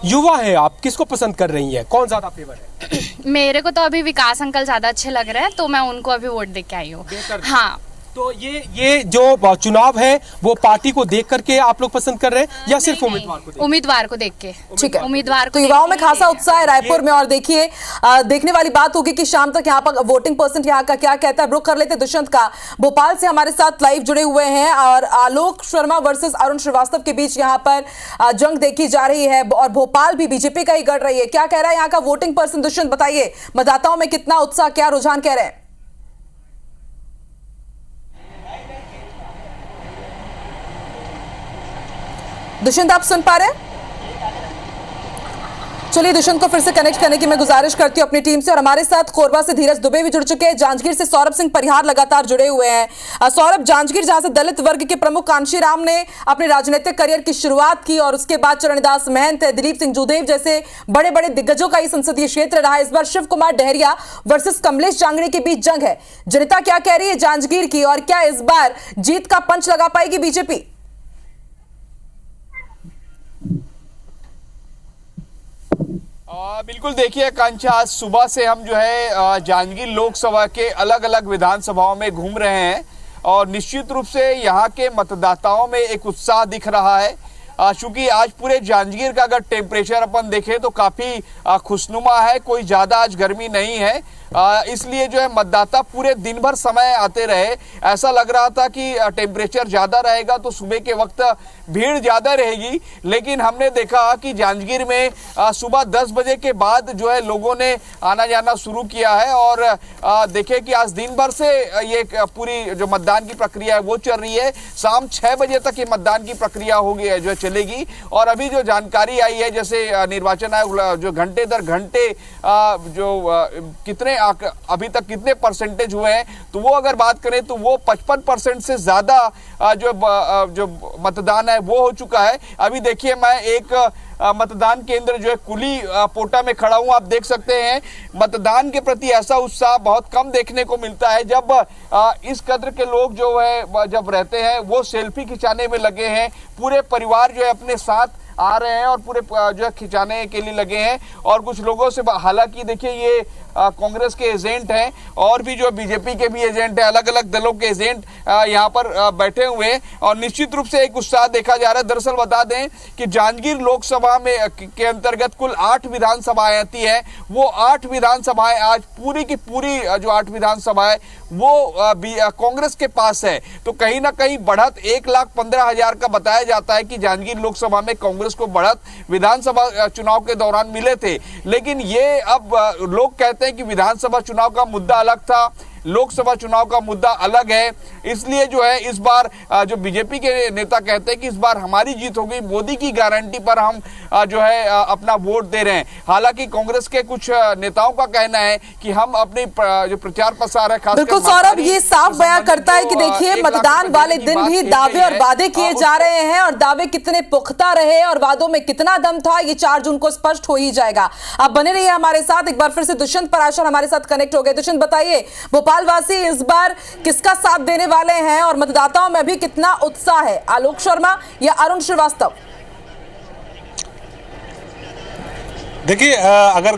[SPEAKER 13] युवा है, आप किसको पसंद कर रही हैं, कौन ज्यादा फेवर है?
[SPEAKER 14] मेरे को तो अभी विकास अंकल ज्यादा अच्छे लग रहे हैं तो मैं उनको अभी वोट दे के आई हूँ। हाँ,
[SPEAKER 13] तो ये जो चुनाव है वो पार्टी को देख करके आप लोग पसंद कर रहे हैं या सिर्फ
[SPEAKER 14] उम्मीदवार को देख के?
[SPEAKER 1] ठीक है,
[SPEAKER 14] उम्मीदवार
[SPEAKER 1] तो युवाओं में खासा उत्साह है रायपुर में। और देखिए देखने वाली बात होगी कि शाम तक यहाँ पर वोटिंग परसेंट यहाँ का क्या कहता है। रुख कर लेते दुष्यंत का। भोपाल से हमारे साथ लाइव जुड़े हुए हैं और आलोक शर्मा वर्सेस अरुण श्रीवास्तव के बीच यहाँ पर जंग देखी जा रही है और भोपाल भी बीजेपी का ही गढ़ रही है। क्या कह रहा है यहाँ का वोटिंग परसेंट? दुष्यंत बताइए, मतदाताओं में कितना उत्साह, क्या रुझान कह रहे हैं? दुष्यंत आप सुन पा रहे हैं? चलिए दुष्यंत को फिर से कनेक्ट करने की मैं गुजारिश करती हूं अपनी टीम से। और हमारे साथ कोरबा से धीरज दुबे भी जुड़ चुके हैं। जांजगीर से सौरभ सिंह परिहार लगातार जुड़े हुए हैं। सौरभ, जांजगीर जहां से दलित वर्ग के प्रमुख कांशी राम ने अपने राजनीतिक करियर की शुरुआत की और उसके बाद चरणदास महंत, दिलीप सिंह जूदेव जैसे बड़े बड़े दिग्गजों का ही संसदीय क्षेत्र रहा। इस बार शिव कुमार डहरिया वर्सेस कमलेश जांगड़े के बीच जंग है। जनता क्या कह रही है जांजगीर की और क्या इस बार जीत का पंच लगा पाएगी बीजेपी?
[SPEAKER 15] बिल्कुल, देखिए आकांक्षा, आज सुबह से हम जो है जांजगीर लोकसभा के अलग अलग विधानसभाओं में घूम रहे हैं और निश्चित रूप से यहाँ के मतदाताओं में एक उत्साह दिख रहा है। चूंकि आज पूरे जांजगीर का अगर टेम्परेचर अपन देखें तो काफ़ी खुशनुमा है, कोई ज़्यादा आज गर्मी नहीं है। इसलिए जो है मतदाता पूरे दिन भर समय आते रहे। ऐसा लग रहा था कि टेम्परेचर ज़्यादा रहेगा तो सुबह के वक्त भीड़ ज़्यादा रहेगी, लेकिन हमने देखा कि जांजगीर में सुबह 10 बजे के बाद जो है लोगों ने आना जाना शुरू किया है। और देखें कि आज दिन भर से ये पूरी जो मतदान की प्रक्रिया है वो चल रही है। शाम 6 बजे तक ये मतदान की प्रक्रिया होगी जो चलेगी। और अभी जो जानकारी आई है, जैसे निर्वाचन आयोग जो घंटे दर घंटे कितने अभी तक कितने परसेंटेज हुए हैं, तो वो अगर बात करें तो वो 55% से ज़्यादा जो मतदान है वो हो चुका है। अभी देखिए मैं एक मतदान केंद्र जो है कुली पोटा में खड़ा हूं। आप देख सकते हैं मतदान के प्रति ऐसा उत्साह बहुत कम देखने को मिलता है। जब इस कद्र के लोग जो है जब रहते हैं वो सेल्फी खिंचाने में लगे हैं, पूरे परिवार जो है अपने साथ आ रहे हैं और पूरे जो है खिंचाने के लिए लगे हैं। और कुछ लोगों से, हालांकि देखिए ये कांग्रेस के एजेंट हैं और भी जो बीजेपी के भी एजेंट हैं, अलग अलग दलों के एजेंट यहाँ पर बैठे हुए हैं और निश्चित रूप से एक उत्साह देखा जा रहा है। दरअसल बता दें कि जांजगीर लोकसभा में के अंतर्गत कुल 8 विधानसभाएं आती है। वो 8 विधानसभाएं आज पूरी की पूरी जो 8 विधानसभाएं वो कांग्रेस के पास है। तो कहीं ना कहीं बढ़त 1,15,000 का बताया जाता है कि जांजगीर लोकसभा में कांग्रेस को बढ़त विधानसभा चुनाव के दौरान मिले थे। लेकिन ये अब लोग कहते हैं कि विधानसभा चुनाव का मुद्दा अलग था, लोकसभा चुनाव का मुद्दा अलग है। इसलिए जो है इस बार जो बीजेपी के नेता कहते हैं कि इस बार हमारी जीत होगी, मोदी की गारंटी पर हम जो है अपना वोट दे रहे हैं। हालांकि कांग्रेस के कुछ नेताओं का कहना है कि हम अपने जो प्रचार प्रसार है, खासकर
[SPEAKER 1] बिल्कुल सौरभ, ये साफ बयां करता है कि देखिए मतदान वाले दिन भी दावे और वादे किए जा रहे हैं और दावे कितने पुख्ता रहे और वादों में कितना दम था ये 4 जून को स्पष्ट हो ही जाएगा। आप बने रहिए हमारे साथ। एक बार फिर से दुष्यंत पराशर हमारे साथ कनेक्ट हो गए। दुष्यंत बताइए, भोपाल वासी इस बार किसका साथ देने वाले हैं और मतदाताओं में भी कितना उत्साह है, आलोक शर्मा या अरुण श्रीवास्तव?
[SPEAKER 10] देखिए, अगर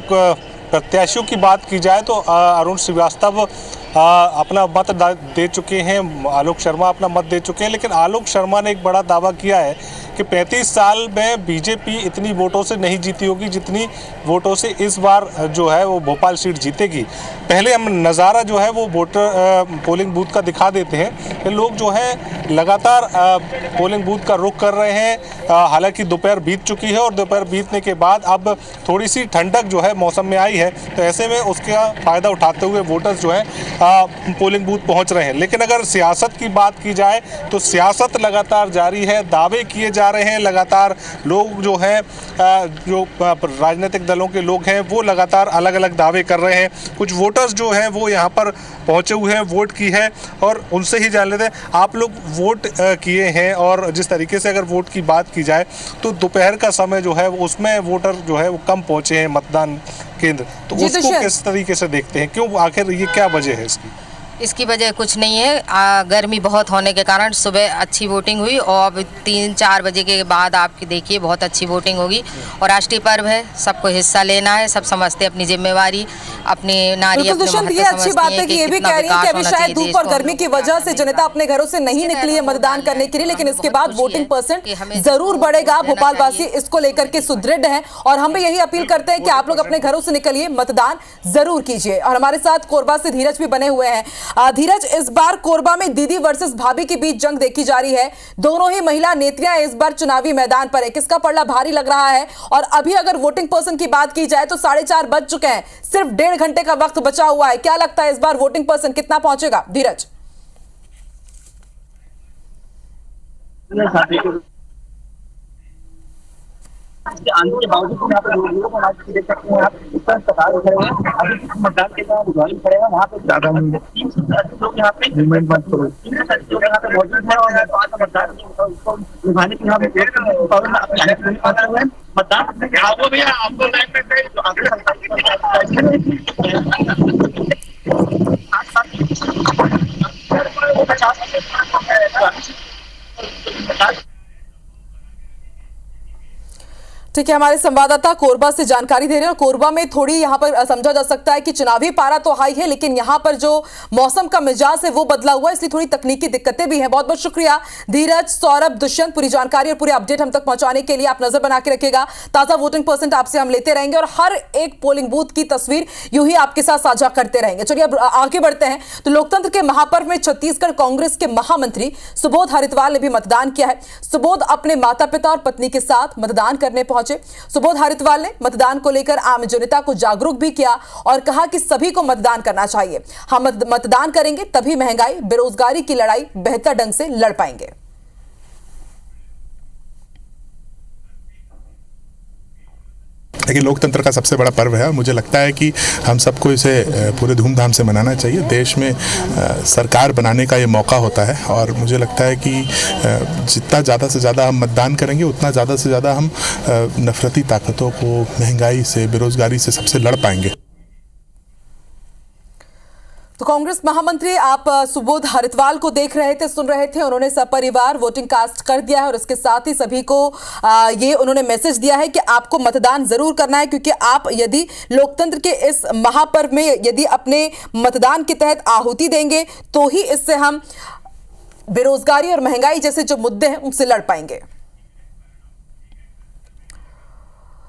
[SPEAKER 10] प्रत्याशियों की बात की जाए तो अरुण श्रीवास्तव अपना मत दे चुके हैं, आलोक शर्मा अपना मत दे चुके हैं। लेकिन आलोक शर्मा ने एक बड़ा दावा किया है कि 35 साल में बीजेपी इतनी वोटों से नहीं जीती होगी जितनी वोटों से इस बार जो है वो भोपाल सीट जीतेगी। पहले हम नज़ारा जो है वो वोटर पोलिंग बूथ का दिखा देते हैं कि लोग जो है लगातार पोलिंग बूथ का रुख कर रहे हैं। हालांकि दोपहर बीत चुकी है और दोपहर बीतने के बाद अब थोड़ी सी ठंडक जो है मौसम में आई है, तो ऐसे में उसका फ़ायदा उठाते हुए वोटर्स जो है पोलिंग बूथ पहुंच रहे हैं। लेकिन अगर सियासत की बात की जाए तो सियासत लगातार जारी है, दावे किए जा रहे हैं लगातार। लोग जो हैं जो राजनीतिक दलों के लोग हैं वो लगातार अलग अलग दावे कर रहे हैं। कुछ वोटर्स जो हैं वो यहाँ पर पहुँचे हुए हैं, वोट की है, और उनसे ही जान लेते हैं आप लोग वोट किए हैं। और जिस तरीके से अगर वोट की बात की जाए तो दोपहर का समय जो है उसमें वोटर जो है वो कम पहुँचे हैं मतदान केंद्र, तो उसको किस तरीके से देखते हैं? क्यों, आखिर ये क्या वजह है इसकी?
[SPEAKER 16] इसकी वजह कुछ नहीं है, गर्मी बहुत होने के कारण सुबह अच्छी वोटिंग हुई और अब 3-4 बजे के बाद आपकी देखिए बहुत अच्छी वोटिंग होगी। और राष्ट्रीय पर्व है, सबको हिस्सा लेना है, सब समझते अपनी जिम्मेवारी, अपनी नारी अपने महत्व समझती है।
[SPEAKER 1] अच्छी बात है कि ये भी कह रही है कि अभी शायद धूप और गर्मी की वजह से जनता अपने घरों से नहीं निकली है मतदान करने के लिए, लेकिन इसके बाद वोटिंग परसेंट जरूर बढ़ेगा। भोपाल वासी इसको लेकर के सुदृढ़ है और हम भी यही अपील करते हैं कि आप लोग अपने घरों से निकलिए, मतदान जरूर कीजिए। और हमारे साथ कोरबा से धीरज भी बने हुए हैं। धीरज, इस बार कोरबा में दीदी वर्सेस भाभी के बीच जंग देखी जा रही है। दोनों ही महिला नेत्रियां इस बार चुनावी मैदान पर है, किसका पलड़ा भारी लग रहा है? और अभी अगर वोटिंग पर्सन की बात की जाए तो 4:30 बज चुके हैं, सिर्फ 1.5 घंटे का वक्त बचा हुआ है। क्या लगता है इस बार वोटिंग पर्सन कितना पहुंचेगा? धीरज,
[SPEAKER 17] आने के बावजूद यहाँ पे देख सकते हैं आप, इस पर कतार खड़े हैं। अभी मतदान के बाद बुजुर्ग खड़े हैं, वहाँ पे ज्यादा लोग यहाँ पे मूवमेंट मत करो, लोग यहाँ पे मौजूद है और मतदान उसको निभाने के यहाँ पे मतदान आपको भैया आपको
[SPEAKER 1] ठीक है, हमारे संवाददाता कोरबा से जानकारी दे रहे हैं और कोरबा में थोड़ी यहां पर समझा जा सकता है कि चुनावी पारा तो हाई है, लेकिन यहां पर जो मौसम का मिजाज है वो बदला हुआ है, इसलिए थोड़ी तकनीकी दिक्कतें भी हैं। बहुत बहुत शुक्रिया धीरज, सौरभ, दुष्यंत, पूरी जानकारी और पूरी अपडेट हम तक पहुंचाने के लिए। आप नजर बना के रखिएगा, ताजा वोटिंग परसेंट आपसे हम लेते रहेंगे और हर एक पोलिंग बूथ की तस्वीर यूं ही आपके साथ साझा करते रहेंगे। चलिए अब आगे बढ़ते हैं। तो लोकतंत्र के महापर्व में छत्तीसगढ़ कांग्रेस के महामंत्री सुबोध हरितवाल ने भी मतदान किया है। सुबोध अपने माता पिता और पत्नी के साथ मतदान करने पहुंचे। सुबोध हरितवाल ने मतदान को लेकर आम जनता को जागरूक भी किया और कहा कि सभी को मतदान करना चाहिए। हम मतदान करेंगे तभी महंगाई, बेरोजगारी की लड़ाई बेहतर ढंग से लड़ पाएंगे।
[SPEAKER 18] देखिए, लोकतंत्र का सबसे बड़ा पर्व है। मुझे लगता है कि हम सबको इसे पूरे धूमधाम से मनाना चाहिए। देश में सरकार बनाने का ये मौका होता है और मुझे लगता है कि जितना ज़्यादा से ज़्यादा हम मतदान करेंगे उतना ज़्यादा से ज़्यादा हम नफरती ताकतों को, महंगाई से, बेरोजगारी से सबसे लड़ पाएंगे।
[SPEAKER 1] तो कांग्रेस महामंत्री आप सुबोध हरितवाल को देख रहे थे, सुन रहे थे। उन्होंने सपरिवार वोटिंग कास्ट कर दिया है और इसके साथ ही सभी को ये उन्होंने मैसेज दिया है कि आपको मतदान जरूर करना है, क्योंकि आप यदि लोकतंत्र के इस महापर्व में यदि अपने मतदान के तहत आहुति देंगे तो ही इससे हम बेरोजगारी और महंगाई जैसे जो मुद्दे हैं उनसे लड़ पाएंगे।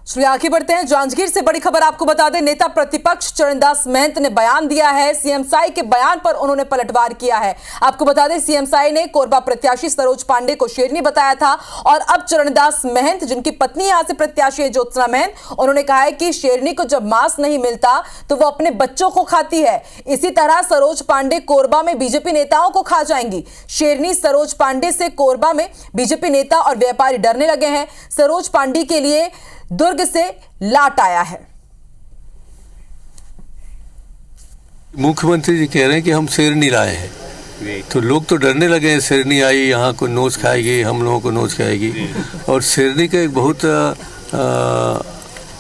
[SPEAKER 1] चलिए आगे बढ़ते हैं। जांजगीर से बड़ी खबर आपको बता दें, नेता प्रतिपक्ष चरणदास महंत ने बयान दिया है। सीएम साई के बयान पर उन्होंने पलटवार किया है। आपको बता दें, सीएम साई ने कोरबा प्रत्याशी सरोज पांडे को शेरनी बताया था और अब चरणदास महंत, जिनकी पत्नी यहां से प्रत्याशी है ज्योत्सना महंत, उन्होंने कहा है कि शेरनी को जब मांस नहीं मिलता तो वो अपने बच्चों को खाती है। इसी तरह सरोज पांडे कोरबा में बीजेपी नेताओं को खा जाएंगी। शेरनी सरोज पांडे से कोरबा में बीजेपी नेता और व्यापारी डरने लगे हैं। सरोज पांडे के लिए दुर्ग से लाट आया है।
[SPEAKER 19] मुख्यमंत्री जी कह रहे हैं कि हम शेरनी लाए हैं, तो लोग तो डरने लगे हैं। शेरनी आई, यहाँ को नोच खाएगी, हम लोगों को नोच खाएगी। और शेरनी का एक बहुत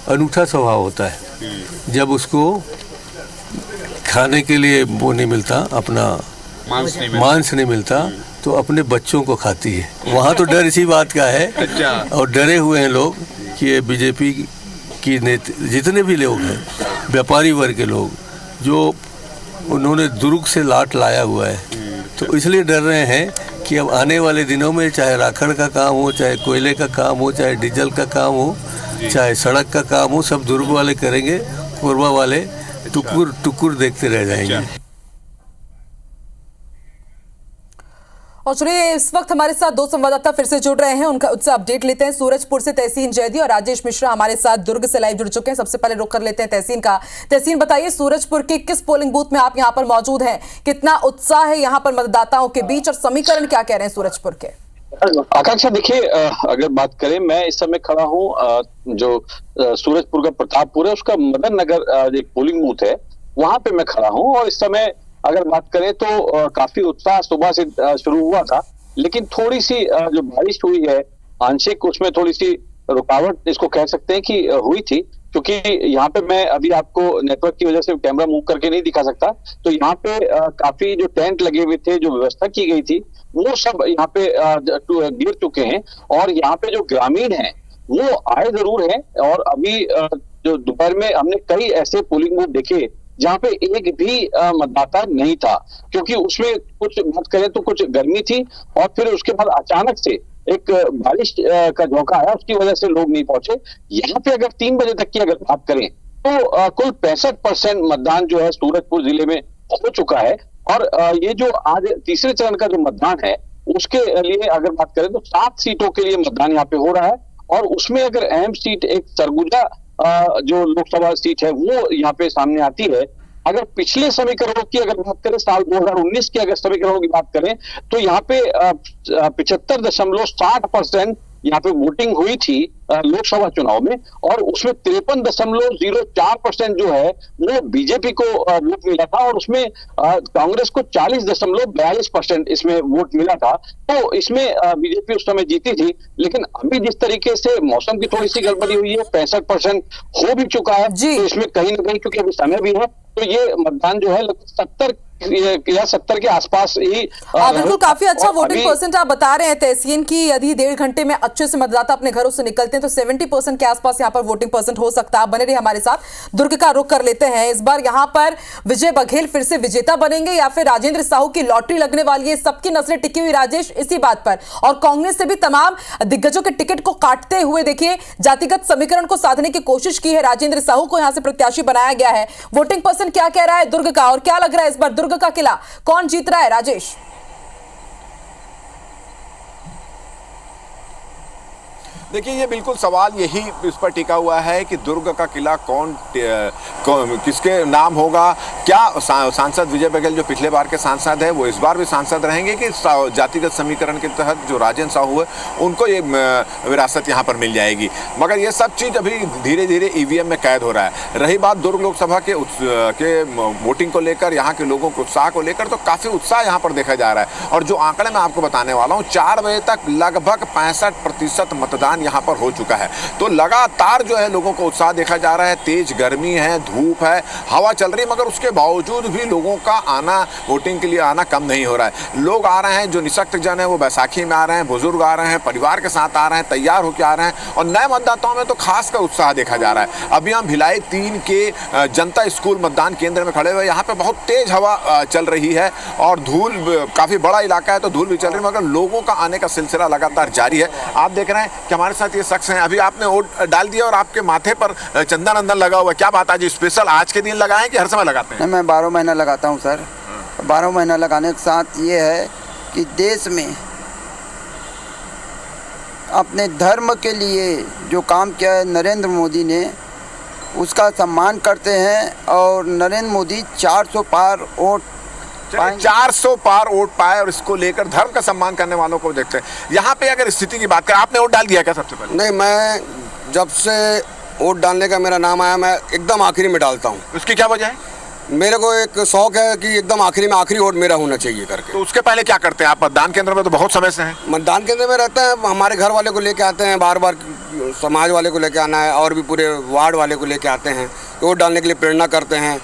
[SPEAKER 19] अनूठा स्वभाव होता है। जब उसको खाने के लिए वो नहीं मिलता, अपना मांस नहीं मिलता, तो अपने बच्चों को खाती है। वहाँ तो डर इसी बात का है और डरे हुए हैं लोग कि ये बीजेपी की नेता जितने भी लोग हैं, व्यापारी वर्ग के लोग, जो उन्होंने दुर्ग से लाट लाया हुआ है, तो इसलिए डर रहे हैं कि अब आने वाले दिनों में चाहे राखड़ का काम हो, चाहे कोयले का काम हो, चाहे डीजल का काम हो, चाहे सड़क का काम हो, सब दुर्ग वाले करेंगे। कोरबा वाले टुकुर टुकुर देखते रह जाएंगे।
[SPEAKER 1] और चलिए इस वक्त हमारे साथ दो संवाददाता फिर से जुड़ रहे हैं, उनसे अपडेट लेते हैं। सूरजपुर से तहसीन जैदी और राजेश मिश्रा हमारे साथ दुर्ग से लाइव जुड़ चुके हैं। सबसे पहले रुख कर लेते हैं तहसीन का। तहसीन, बताइए सूरजपुर के किस पोलिंग बूथ में आप यहां पर मौजूद हैं? कितना उत्साह है यहां पर मतदाताओं के बीच और समीकरण क्या कह रहे हैं सूरजपुर के?
[SPEAKER 20] आकांक्षा, देखिए, अगर बात करें, मैं इस समय खड़ा हूँ जो सूरजपुर का प्रतापपुर है, उसका मदन नगर एक पोलिंग बूथ है, वहां पे मैं खड़ा हूँ। और इस समय अगर बात करें तो काफी उत्साह सुबह से शुरू हुआ था, लेकिन थोड़ी सी जो बारिश हुई है आंशिक, उसमें थोड़ी सी रुकावट इसको कह सकते हैं कि हुई थी, क्योंकि यहाँ पे मैं अभी आपको नेटवर्क की वजह से कैमरा मूव करके नहीं दिखा सकता। तो यहाँ पे काफी जो टेंट लगे हुए थे, जो व्यवस्था की गई थी, वो सब यहाँ पे गिर चुके हैं। और यहाँ पे जो ग्रामीण है वो आए जरूर है। और अभी जो दोपहर में हमने कई ऐसे पोलिंग बूथ देखे जहाँ पे एक भी मतदाता नहीं था, क्योंकि उसमें कुछ बात करें तो कुछ गर्मी थी और फिर उसके बाद अचानक से एक बारिश का झोंका आया, उसकी वजह से लोग नहीं पहुंचे। यहाँ पे अगर 3 बजे तक की अगर बात करें तो कुल 65% मतदान जो है सूरजपुर जिले में हो चुका है। और ये जो आज तीसरे चरण का जो मतदान है, उसके लिए अगर बात करें तो 7 सीटों के लिए मतदान यहाँ पे हो रहा है। और उसमें अगर अहम सीट एक सरगुजा जो लोकसभा सीट है वो यहाँ पे सामने आती है। अगर पिछले समीकरणों की अगर बात करें, साल 2019 के अगर समीकरणों की बात करें, तो यहाँ पे 75.60% यहाँ पे वोटिंग हुई थी लोकसभा चुनाव में, और उसमें 53.04% जो है वो बीजेपी को वोट मिला था, और उसमें कांग्रेस को 40.42% इसमें वोट मिला था। तो इसमें बीजेपी उस समय जीती थी। लेकिन अभी जिस तरीके से मौसम की थोड़ी सी गड़बड़ी हुई है, 65% हो भी चुका है, तो इसमें कहीं ना कहीं, क्योंकि अभी समय भी है, तो ये मतदान जो है 70 या 70 के आसपास ही
[SPEAKER 1] बिल्कुल काफी अच्छा वोटिंग
[SPEAKER 20] अभी
[SPEAKER 1] परसेंट आप बता रहे हैं तहसीन की। यदि 1.5 घंटे में अच्छे से मतदाता अपने घरों से निकलते हैं तो 70% के आसपास यहाँ पर वोटिंग परसेंट हो सकता है। बने रहिए हमारे साथ। दुर्ग का रुख कर लेते हैं। इस बार यहाँ पर विजय बघेल फिर से विजेता बनेंगे या फिर राजेंद्र साहू की लॉटरी लगने वाली है? सबकी नजरें टिकी हुई राजेश इसी बात पर, और कांग्रेस से भी तमाम दिग्गजों के टिकट को काटते हुए देखिए जातिगत समीकरण को साधने की कोशिश की है। राजेंद्र साहू को यहां से प्रत्याशी बनाया गया है। वोटिंग परसेंट क्या कह रहा है दुर्ग का, और क्या लग रहा है इस बार दुर्ग का किला कौन जीत रहा है? राजेश,
[SPEAKER 15] देखिए, ये बिल्कुल सवाल यही इस पर टिका हुआ है कि दुर्ग का किला कौन किसके नाम होगा। क्या सांसद विजय बघेल जो पिछले बार के सांसद है वो इस बार भी सांसद रहेंगे कि जातिगत समीकरण के तहत जो राजेंद्र साहू है उनको ये विरासत यहाँ पर मिल जाएगी? मगर ये सब चीज़ अभी धीरे धीरे ईवीएम में कैद हो रहा है। रही बात दुर्ग लोकसभा के वोटिंग को लेकर, यहाँ के लोगों के उत्साह को लेकर, तो काफ़ी उत्साह यहाँ पर देखा जा रहा है। और जो आंकड़े मैं आपको बताने वाला हूँ, 4 बजे तक लगभग 65% मतदान यहाँ पर हो चुका है। तो लगातार जो है लोगों को उत्साह देखा जा रहा है। तेज गर्मी है, धूप है, हवा चल रही है, मगर उसके बावजूद भी लोगों का आना, वोटिंग के लिए आना कम नहीं हो रहा है। लोग आ रहे हैं, जो निशक्त जन है वो बैसाखी में आ रहे हैं, बुजुर्ग आ रहे हैं, परिवार के साथ आ रहे हैं, तैयार होकर आ रहे हैं। और नए मतदाताओं में तो खास का उत्साह देखा जा रहा है। अभी हम भिलाई 3 के जनता स्कूल मतदान केंद्र में खड़े हुए, यहाँ पे बहुत तेज हवा चल रही है और धूल, काफी बड़ा इलाका है तो धूल भी चल रही है, मगर लोगों का आने का सिलसिला लगातार जारी है। आप देख रहे हैं कि हमारे साथ ये शख्स हैं। अभी आपने वोट डाल दिया और आपके माथे पर चंदन अंदन लगा हुआ है, क्या बात है जी? स्पेशल आज के दिन लगाएं कि हर समय लगाते हैं?
[SPEAKER 21] मैं 12 महीना लगाता हूं सर। 12 महीना लगाने के साथ ये है कि देश में अपने धर्म के लिए जो काम किया है नरेंद्र मोदी ने, उसका सम्मान करते हैं। और नरेंद्र मोदी 400 पार वोट
[SPEAKER 15] 400 पार वोट पाए और इसको लेकर धर्म का सम्मान करने वालों को देखते हैं। यहाँ पे अगर स्थिति की बात करें, आपने वोट डाल दिया क्या सबसे पहले?
[SPEAKER 22] नहीं, मैं जब से वोट डालने का मेरा नाम आया मैं एकदम आखिरी में डालता हूँ।
[SPEAKER 15] उसकी क्या वजह है?
[SPEAKER 22] मेरे को एक शौक है कि एकदम आखिरी में आखिरी वोट मेरा होना चाहिए करके।
[SPEAKER 15] तो उसके पहले क्या करते हैं आप? मतदान केंद्र में तो बहुत समय से हैं।
[SPEAKER 22] मतदान केंद्र में रहते हैं, हमारे घर वाले को लेके आते हैं, बार बार समाज वाले को लेके आना है और भी पूरे वार्ड वाले को लेके आते हैं, वोट डालने के लिए प्रेरणा करते हैं।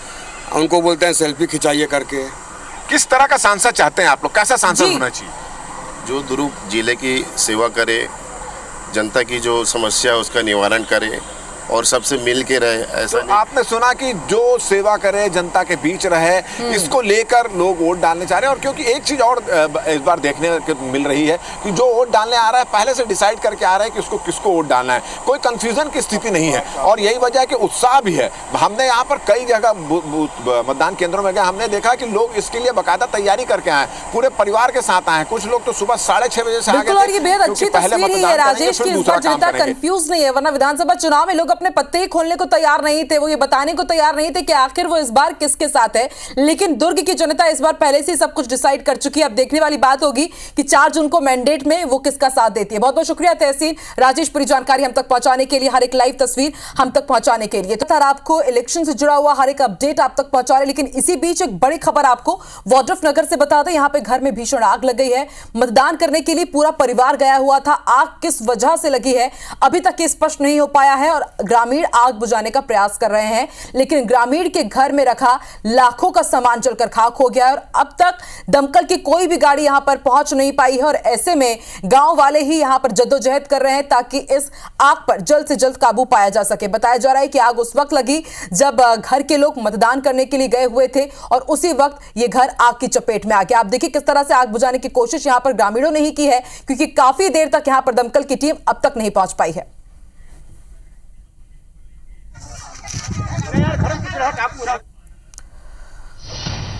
[SPEAKER 22] उनको बोलते हैं सेल्फी खिंचाइए करके।
[SPEAKER 15] किस तरह का सांसद चाहते हैं आप लोग? कैसा सांसद होना चाहिए?
[SPEAKER 23] जो दुर्ग जिले की सेवा करे, जनता की जो समस्या है उसका निवारण करे और सबसे मिल के रहे। ऐसा
[SPEAKER 15] तो आपने सुना कि जो सेवा करे, जनता के बीच रहे, इसको लेकर लोग वोट डालने चाह रहे हैं। और क्योंकि एक चीज और इस बार देखने को मिल रही है कि जो वोट डालने आ रहा है पहले से डिसाइड करके आ रहा है कि उसको किसको वोट डालना है। कोई कंफ्यूजन की स्थिति नहीं है और यही वजह है कि उत्साह भी है। हमने यहाँ पर कई जगह मतदान केंद्रों में गए, हमने देखा कि लोग इसके लिए बाकायदा तैयारी करके आए, पूरे परिवार के साथ आए। कुछ लोग तो सुबह 6:30 बजे से आ गए।
[SPEAKER 1] और ये बेहद अच्छी तस्वीर है राजेश की, इस बार जनता कंफ्यूज नहीं है, वरना विधानसभा चुनाव में लोग अपने पत्ते ही खोलने को तैयार नहीं थे, वो ये बताने को तैयार नहीं थे कि आखिर वो इस बार किसके साथ है। लेकिन दुर्ग की जनता इस बार पहले से सब कुछ डिसाइड कर चुकी है। अब देखने वाली बात होगी कि 4 जून को मैंडेट में वो किसका साथ देती है। बहुत बहुत शुक्रिया तहसीन राजेश, पूरी जानकारी हम तक पहुंचाने के लिए, हर एक लाइव तस्वीर हम तक पहुंचाने के लिए। तो आपको इलेक्शन से जुड़ा हुआ हर एक अपडेट आप तक पहुंचा रहे। लेकिन इसी बीच एक बड़ी खबर आपको वाड्रफ नगर से बता दें, यहां पे घर में भीषण आग लग गई है। मतदान करने के लिए पूरा परिवार गया हुआ था। आग किस वजह से लगी है अभी तक स्पष्ट नहीं हो पाया है और ग्रामीण आग बुझाने का प्रयास कर रहे हैं। लेकिन ग्रामीण के घर में रखा लाखों का सामान जलकर खाक हो गया और अब तक दमकल की कोई भी गाड़ी यहां पर पहुंच नहीं पाई है। और ऐसे में गांव वाले ही यहां पर जद्दोजहद कर रहे हैं ताकि इस आग पर जल्द से जल्द काबू पाया जा सके। बताया जा रहा है कि आग उस वक्त लगी जब घर के लोग मतदान करने के लिए गए हुए थे और उसी वक्त ये घर आग की चपेट में आ गया। आप देखिए किस तरह से आग बुझाने की कोशिश यहां पर ग्रामीणों ने ही की है, क्योंकि काफी देर तक यहां पर दमकल की टीम अब तक नहीं पहुंच पाई है।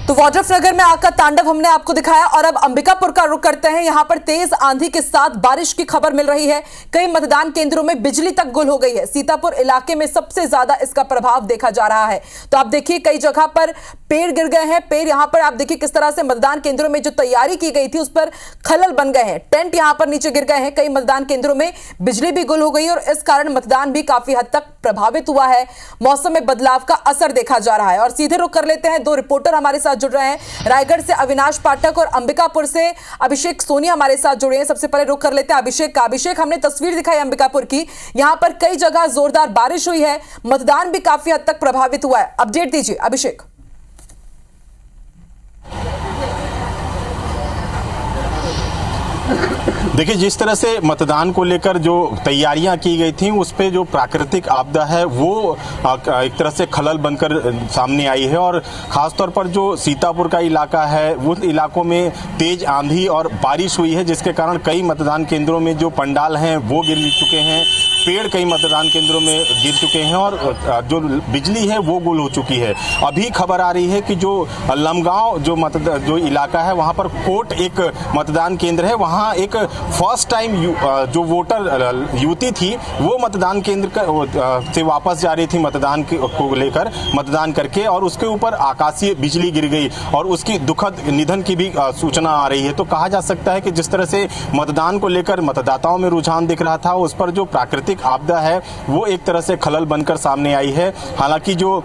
[SPEAKER 1] तो वाड्रफ नगर में आग का तांडव हमने आपको दिखाया और अब अंबिकापुर का रुख करते हैं। यहां पर तेज आंधी के साथ बारिश की खबर मिल रही है। कई मतदान केंद्रों में बिजली तक गुल हो गई है। सीतापुर इलाके में सबसे ज्यादा इसका प्रभाव देखा जा रहा है। तो आप देखिए कई जगह पर पेड़ गिर गए हैं। पेड़ यहां पर आप देखिए किस तरह से मतदान केंद्रों में जो तैयारी की गई थी उस पर खलल बन गए हैं। टेंट यहां पर नीचे गिर गए हैं। कई मतदान केंद्रों में बिजली भी गुल हो गई और इस कारण मतदान भी काफी हद तक प्रभावित हुआ है। मौसम में बदलाव का असर देखा जा रहा है। और सीधे रुख कर लेते हैं, 2 रिपोर्टर हमारे साथ जुड़ रहे हैं। रायगढ़ से अविनाश पाठक और अंबिकापुर से अभिषेक सोनी हमारे साथ जुड़े हैं। सबसे पहले रुख कर लेते हैं अभिषेक का। अभिषेक, हमने तस्वीर दिखाई अंबिकापुर की, यहां पर कई जगह जोरदार बारिश हुई है, मतदान भी काफी हद तक प्रभावित हुआ है। अपडेट दीजिए अभिषेक।
[SPEAKER 10] देखिए, जिस तरह से मतदान को लेकर जो तैयारियां की गई थी उस पे जो प्राकृतिक आपदा है वो एक तरह से खलल बनकर सामने आई है। और खासतौर पर जो सीतापुर का इलाका है उन इलाकों में तेज आंधी और बारिश हुई है, जिसके कारण कई मतदान केंद्रों में जो पंडाल हैं वो गिर चुके हैं, पेड़ कई मतदान केंद्रों में गिर चुके हैं और जो बिजली है वो गुल हो चुकी है। अभी खबर आ रही है कि जो लमगांव जो इलाका है वहां पर कोट एक मतदान केंद्र है, वहां एक फर्स्ट टाइम जो वोटर युवती थी वो मतदान केंद्र से वापस जा रही थी मतदान को लेकर मतदान करके, और उसके ऊपर आकाशीय बिजली गिर गई और उसकी दुखद निधन की भी सूचना आ रही है। तो कहा जा सकता है कि जिस तरह से मतदान को लेकर मतदाताओं में रुझान दिख रहा था, उस पर जो प्राकृतिक आपदा है वो एक तरह से खलल बनकर सामने आई है। हालांकि जो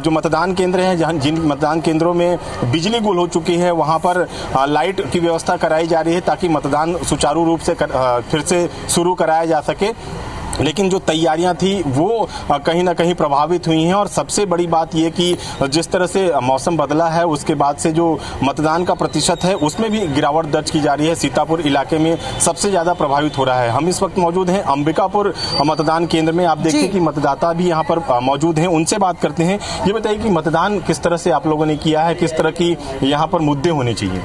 [SPEAKER 10] मतदान केंद्र हैं, जिन मतदान केंद्रों में बिजली गुल हो चुकी है वहां पर लाइट की व्यवस्था कराई जा रही है ताकि मतदान सुचारू रूप से फिर से शुरू कराया जा सके। लेकिन जो तैयारियां थी वो कहीं ना कहीं प्रभावित हुई हैं। और सबसे बड़ी बात ये कि जिस तरह से मौसम बदला है उसके बाद से जो मतदान का प्रतिशत है उसमें भी गिरावट दर्ज की जा रही है। सीतापुर इलाके में सबसे ज़्यादा प्रभावित हो रहा है। हम इस वक्त मौजूद हैं अंबिकापुर मतदान केंद्र में। आप देखिए कि मतदाता भी यहाँ पर मौजूद हैं, उनसे बात करते हैं। ये बताइए कि मतदान किस तरह से आप लोगों ने किया है, किस तरह की यहाँ पर मुद्दे होने चाहिए?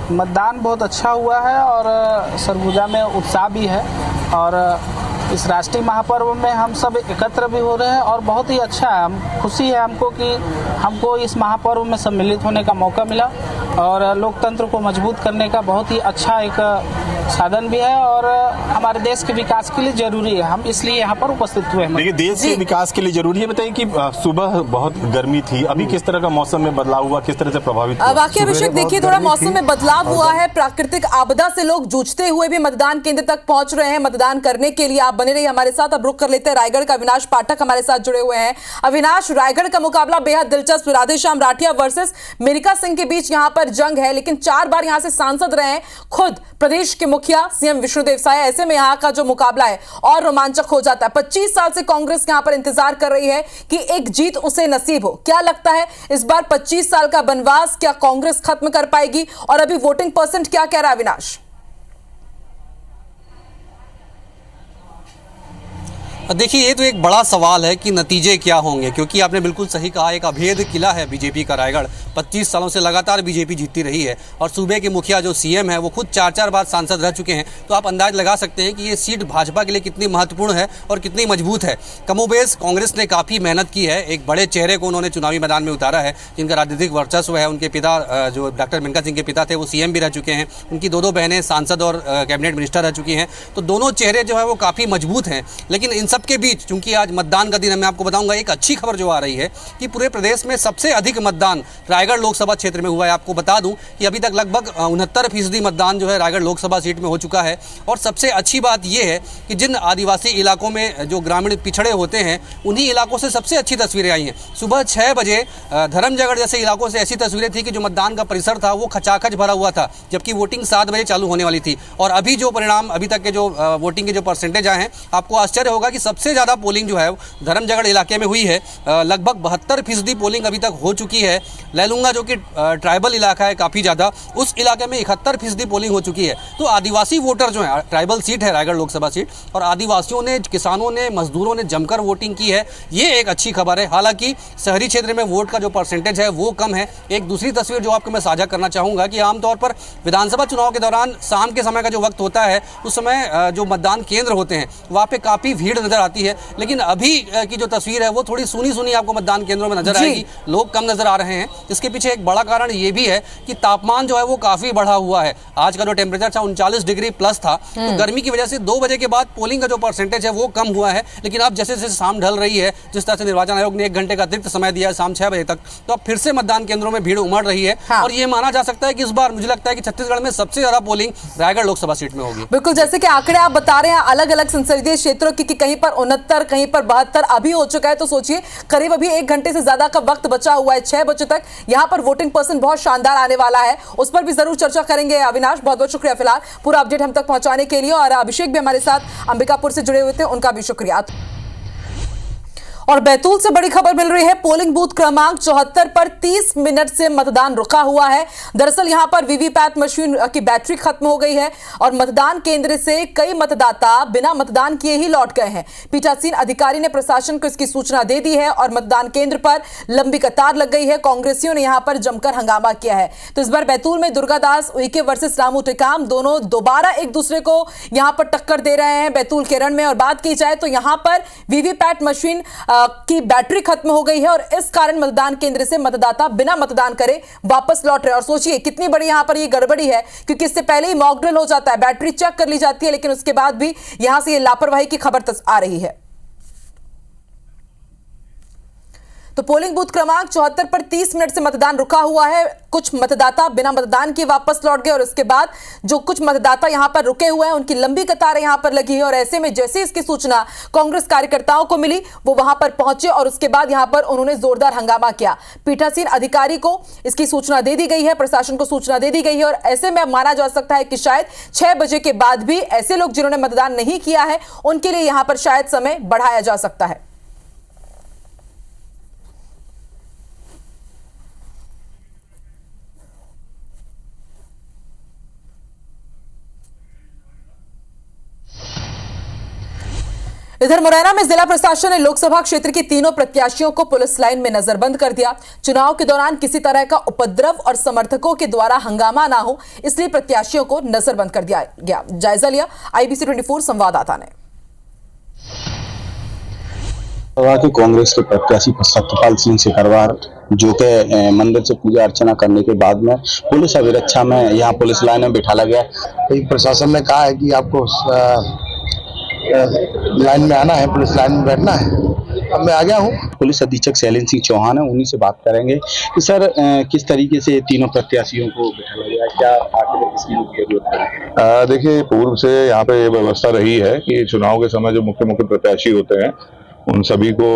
[SPEAKER 2] मतदान बहुत अच्छा हुआ है और सरगुजा में उत्साह भी है और इस राष्ट्रीय महापर्व में हम सब एकत्र भी हो रहे हैं और बहुत ही अच्छा है। हम खुशी है हमको कि हमको इस महापर्व में सम्मिलित होने का मौका मिला और लोकतंत्र को मजबूत करने का बहुत ही अच्छा एक साधन भी है और हमारे देश के विकास के लिए जरूरी है। हम इसलिए यहाँ पर उपस्थित हुए हैं।
[SPEAKER 10] देखिए, देश के विकास के लिए जरूरी है। बताइए कि सुबह बहुत गर्मी थी, अभी किस तरह का मौसम में बदलाव हुआ, किस तरह से प्रभावित हुआ?
[SPEAKER 1] वाकई अभिषेक, देखिए थोड़ा मौसम में बदलाव हुआ है। प्राकृतिक आपदा से लोग जूझते हुए भी मतदान केंद्र तक पहुंच रहे हैं मतदान करने के लिए। आप बने रहिए हमारे साथ। अब रुक कर लेते हैं रायगढ़ का। अविनाश पाठक हमारे साथ जुड़े हुए हैं। अविनाश, रायगढ़ का मुकाबला बेहद दिलचस्प, राधेश्याम राठिया वर्सेस मेनका सिंह के बीच यहाँ पर जंग है, लेकिन 4 बार यहाँ से सांसद रहे हैं खुद प्रदेश के मुखिया सीएम विष्णुदेव साय। ऐसे में यहाँ का जो मुकाबला है और रोमांचक हो जाता है। 25 साल से कांग्रेस यहाँ पर इंतजार कर रही है कि एक जीत उसे नसीब हो। क्या लगता है इस बार 25 साल का बनवास क्या कांग्रेस खत्म कर पाएगी? और अभी वोटिंग परसेंट क्या कह रहा है अविनाश?
[SPEAKER 3] देखिए, ये तो एक बड़ा सवाल है कि नतीजे क्या होंगे, क्योंकि आपने बिल्कुल सही कहा, एक अभेद किला है बीजेपी का रायगढ़। 25 सालों से लगातार बीजेपी जीतती रही है और सूबे के मुखिया जो सीएम है वो खुद 4-4 बार सांसद रह चुके हैं। तो आप अंदाज लगा सकते हैं कि ये सीट भाजपा के लिए कितनी महत्वपूर्ण है और कितनी मजबूत है। कमोबेश कांग्रेस ने काफ़ी मेहनत की है, एक बड़े चेहरे को उन्होंने चुनावी मैदान में उतारा है जिनका राजनीतिक वर्चस्व है। उनके पिता जो डॉक्टर मेनका सिंह के पिता थे वो सीएम भी रह चुके हैं, उनकी 2 बहनें सांसद और कैबिनेट मिनिस्टर रह चुकी हैं। तो दोनों चेहरे जो है वो काफ़ी मजबूत हैं। लेकिन इन सब के बीच चूंकि आज मतदान का दिन है, मैं आपको बताऊंगा एक अच्छी खबर जो आ रही है कि पूरे प्रदेश में सबसे अधिक मतदान रायगढ़ लोकसभा क्षेत्र में हुआ है। आपको बता दूं कि अभी तक लगभग 69% मतदान जो है रायगढ़ लोकसभा सीट में हो चुका है। और सबसे अच्छी बात यह है कि जिन आदिवासी इलाकों में जो ग्रामीण पिछड़े होते हैं उन्हीं इलाकों से सबसे अच्छी तस्वीरें आई हैं। सुबह 6 बजे धर्मजगढ़ जैसे इलाकों से ऐसी तस्वीरें थी कि जो मतदान का परिसर था वो खचाखच भरा हुआ था, जबकि वोटिंग 7 बजे चालू होने वाली थी। और अभी जो परिणाम अभी तक के जो वोटिंग के जो परसेंटेज आए हैं, आपको आश्चर्य होगा कि सबसे ज़्यादा पोलिंग जो है धर्मजगढ़ इलाके में हुई है। लगभग 72% पोलिंग अभी तक हो चुकी है। लैलूंगा जो कि ट्राइबल इलाका है काफ़ी ज़्यादा, उस इलाके में 71% पोलिंग हो चुकी है। तो आदिवासी वोटर जो है, ट्राइबल सीट है रायगढ़ लोकसभा सीट, और आदिवासियों ने, किसानों ने, मजदूरों ने जमकर वोटिंग की है। ये एक अच्छी खबर है। हालांकि शहरी क्षेत्र में वोट का जो परसेंटेज है वो कम है। एक दूसरी तस्वीर जो आपको मैं साझा करना चाहूँगा कि आमतौर पर विधानसभा चुनाव के दौरान शाम के समय का जो वक्त होता है उस समय जो मतदान केंद्र होते हैं वहाँ पे काफ़ी भीड़ नजर आती है। लेकिन अभी की जो तस्वीर है वो थोड़ी सुनी सुनी आपको मतदान केंद्रों में नजर आएगी, लोग कम नजर आ रहे हैं। इसके पीछे एक बड़ा कारण ये भी है कि तापमान जो है वो काफी बढ़ा हुआ है। आज का जो टेम्परेचर था 39 डिग्री प्लस था, तो गर्मी की वजह से 2 बजे के बाद पोलिंग का जो परसेंटेज है वो कम हुआ है। लेकिन अब जैसे जैसे शाम ढल रही है, जिस तरह से निर्वाचन आयोग ने 1 घंटे का अतिरिक्त समय दिया है शाम 6 बजे तक, तो अब फिर से मतदान केंद्रों में भीड़ उमड़ रही है। और ये माना जा सकता है कि इस बार मुझे लगता है कि छत्तीसगढ़ में सबसे ज्यादा पोलिंग रायगढ़ लोकसभा सीट में होगी।
[SPEAKER 1] बिल्कुल, जैसे कि आंकड़े आप बता रहे हैं अलग अलग संसदीय क्षेत्रों की, कहीं पर 69, कहीं पर 72 अभी हो चुका है। तो सोचिए करीब अभी 1 घंटे से ज्यादा का वक्त बचा हुआ है। 6 बजे तक यहाँ पर वोटिंग परसेंट बहुत शानदार आने वाला है, उस पर भी जरूर चर्चा करेंगे। अविनाश, बहुत बहुत शुक्रिया फिलहाल पूरा अपडेट हम तक पहुंचाने के लिए। और अभिषेक भी हमारे साथ अंबिकापुर से जुड़े हुए थे, उनका भी शुक्रिया। और बैतूल से बड़ी खबर मिल रही है। पोलिंग बूथ क्रमांक 74 पर 30 मिनट से मतदान रुका हुआ है। दरअसल यहां पर वीवीपैट मशीन की बैटरी खत्म हो गई है और मतदान केंद्र से कई मतदाता बिना मतदान किए ही लौट गए हैं। पीठासीन अधिकारी ने प्रशासन को इसकी सूचना दे दी है और मतदान केंद्र पर लंबी कतार लग गई है। कांग्रेसियों ने यहां पर जमकर हंगामा किया है। तो इस बार बैतूल में दुर्गादास उइके वर्सेस रामू टेकाम दोनों दोबारा एक दूसरे को यहां पर टक्कर दे रहे हैं बैतूल के रण में। और बात की जाए तो यहां पर वीवीपैट मशीन की बैटरी खत्म हो गई है और इस कारण मतदान केंद्र से मतदाता बिना मतदान करे वापस लौट रहे हैं। और सोचिए कितनी बड़ी यहां पर ये गड़बड़ी है, क्योंकि इससे पहले ही मॉक ड्रिल हो जाता है, बैटरी चेक कर ली जाती है, लेकिन उसके बाद भी यहां से ये लापरवाही की खबर आ रही है। तो पोलिंग बूथ क्रमांक 74 पर 30 मिनट से मतदान रुका हुआ है। कुछ मतदाता बिना मतदान किए वापस लौट गए और उसके बाद जो कुछ मतदाता यहां पर रुके हुए हैं उनकी लंबी कतारें यहां पर लगी है। और ऐसे में जैसे इसकी सूचना कांग्रेस कार्यकर्ताओं को मिली वो वहां पर पहुंचे और उसके बाद यहां पर उन्होंने जोरदार हंगामा किया। पीठासीन अधिकारी को इसकी सूचना दे दी गई है, प्रशासन को सूचना दे दी गई है और ऐसे में अब माना जा सकता है कि शायद 6 बजे के बाद भी ऐसे लोग जिन्होंने मतदान नहीं किया है उनके लिए यहां पर शायद समय बढ़ाया जा सकता है। इधर मुरैना में जिला प्रशासन ने लोकसभा क्षेत्र के तीनों प्रत्याशियों को पुलिस लाइन में नजरबंद कर दिया। चुनाव के दौरान किसी तरह का उपद्रव और समर्थकों के द्वारा हंगामा ना हो, इसलिए प्रत्याशियों को नजरबंद कर दिया गया। जायजा लिया IBC 24 संवाददाता ने।
[SPEAKER 4] कांग्रेस के प्रत्याशी सत्यपाल सिंह सिकरवार जो के मंदिर से पूजा अर्चना करने के बाद में पुलिस अभिरक्षा में यहाँ पुलिस लाइन में बिठाला गया।
[SPEAKER 6] प्रशासन ने कहा है कि आपको लाइन में आना है, पुलिस लाइन में बैठना है। अब मैं आ गया हूँ।
[SPEAKER 4] पुलिस अधीक्षक शैलेंद्र सिंह चौहान है, उन्हीं से बात करेंगे कि सर किस तरीके से तीनों प्रत्याशियों को बिठाया गया, क्या आखिर किसकी जरूरत है?
[SPEAKER 7] देखिए, पूर्व से यहाँ पे ये व्यवस्था रही है कि चुनाव के समय जो मुख्य प्रत्याशी होते हैं उन सभी को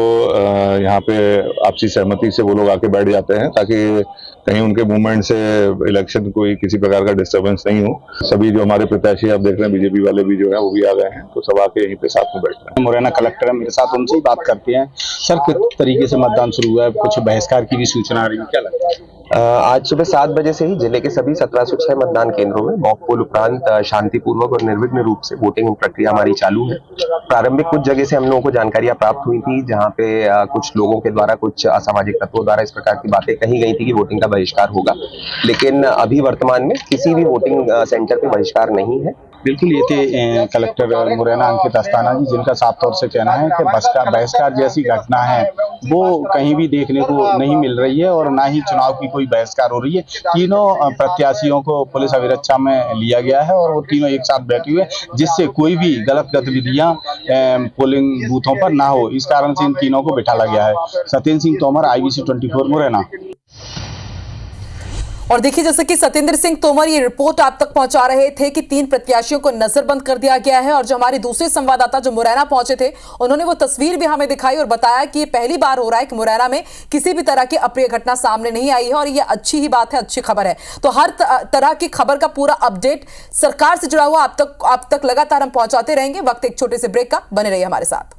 [SPEAKER 7] यहाँ पे आपसी सहमति से वो लोग आके बैठ जाते हैं ताकि कहीं उनके मूवमेंट से इलेक्शन कोई किसी प्रकार का डिस्टरबेंस नहीं हो। सभी जो हमारे प्रत्याशी आप देख रहे हैं बीजेपी वाले भी जो है वो भी आ गए हैं, तो सब आके यहीं पे साथ में बैठ रहे हैं।
[SPEAKER 4] मुरैना कलेक्टर है मेरे साथ, उनसे ही बात करते हैं। सर किस तरीके से मतदान शुरू हुआ है, कुछ बहिष्कार की भी सूचना आ रही है, क्या लगता है?
[SPEAKER 24] आज सुबह 7 बजे से ही जिले के सभी 1706 मतदान केंद्रों में मॉक पोल उपरांत शांतिपूर्वक और निर्विघ्न रूप से वोटिंग प्रक्रिया हमारी चालू है। प्रारंभिक कुछ जगह से हम लोगों को जानकारियां प्राप्त हुई थी जहां पे कुछ लोगों के द्वारा, कुछ असामाजिक तत्वों द्वारा इस प्रकार की बातें कही गई थी कि वोटिंग का बहिष्कार होगा, लेकिन अभी वर्तमान में किसी भी वोटिंग सेंटर पे बहिष्कार नहीं है।
[SPEAKER 4] बिल्कुल, ये थे कलेक्टर मुरैना अंकित अस्थाना जी, जिनका साफ तौर से कहना है कि बहिष्कार जैसी घटना है वो कहीं भी देखने को नहीं मिल रही है और ना ही चुनाव की कोई बहिष्कार हो रही है। तीनों प्रत्याशियों को पुलिस अभिरक्षा में लिया गया है और वो तीनों एक साथ बैठे हुए जिससे कोई भी गलत गतिविधियां पोलिंग बूथों पर ना हो, इस कारण से इन तीनों को बिठाला गया है। सत्येंद्र सिंह तोमर, IBC 24 मुरैना।
[SPEAKER 1] और देखिए, जैसे कि सत्येंद्र सिंह तोमर ये रिपोर्ट आप तक पहुंचा रहे थे कि 3 प्रत्याशियों को नजरबंद कर दिया गया है। और जो हमारे दूसरे संवाददाता जो मुरैना पहुंचे थे उन्होंने वो तस्वीर भी हमें दिखाई और बताया कि ये पहली बार हो रहा है कि मुरैना में किसी भी तरह की अप्रिय घटना सामने नहीं आई है और ये अच्छी ही बात है, अच्छी खबर है। तो हर तरह की खबर का पूरा अपडेट सरकार से जुड़ा हुआ आप तक लगातार हम पहुंचाते रहेंगे। वक्त एक छोटे से ब्रेक का, बने रहिए हमारे साथ।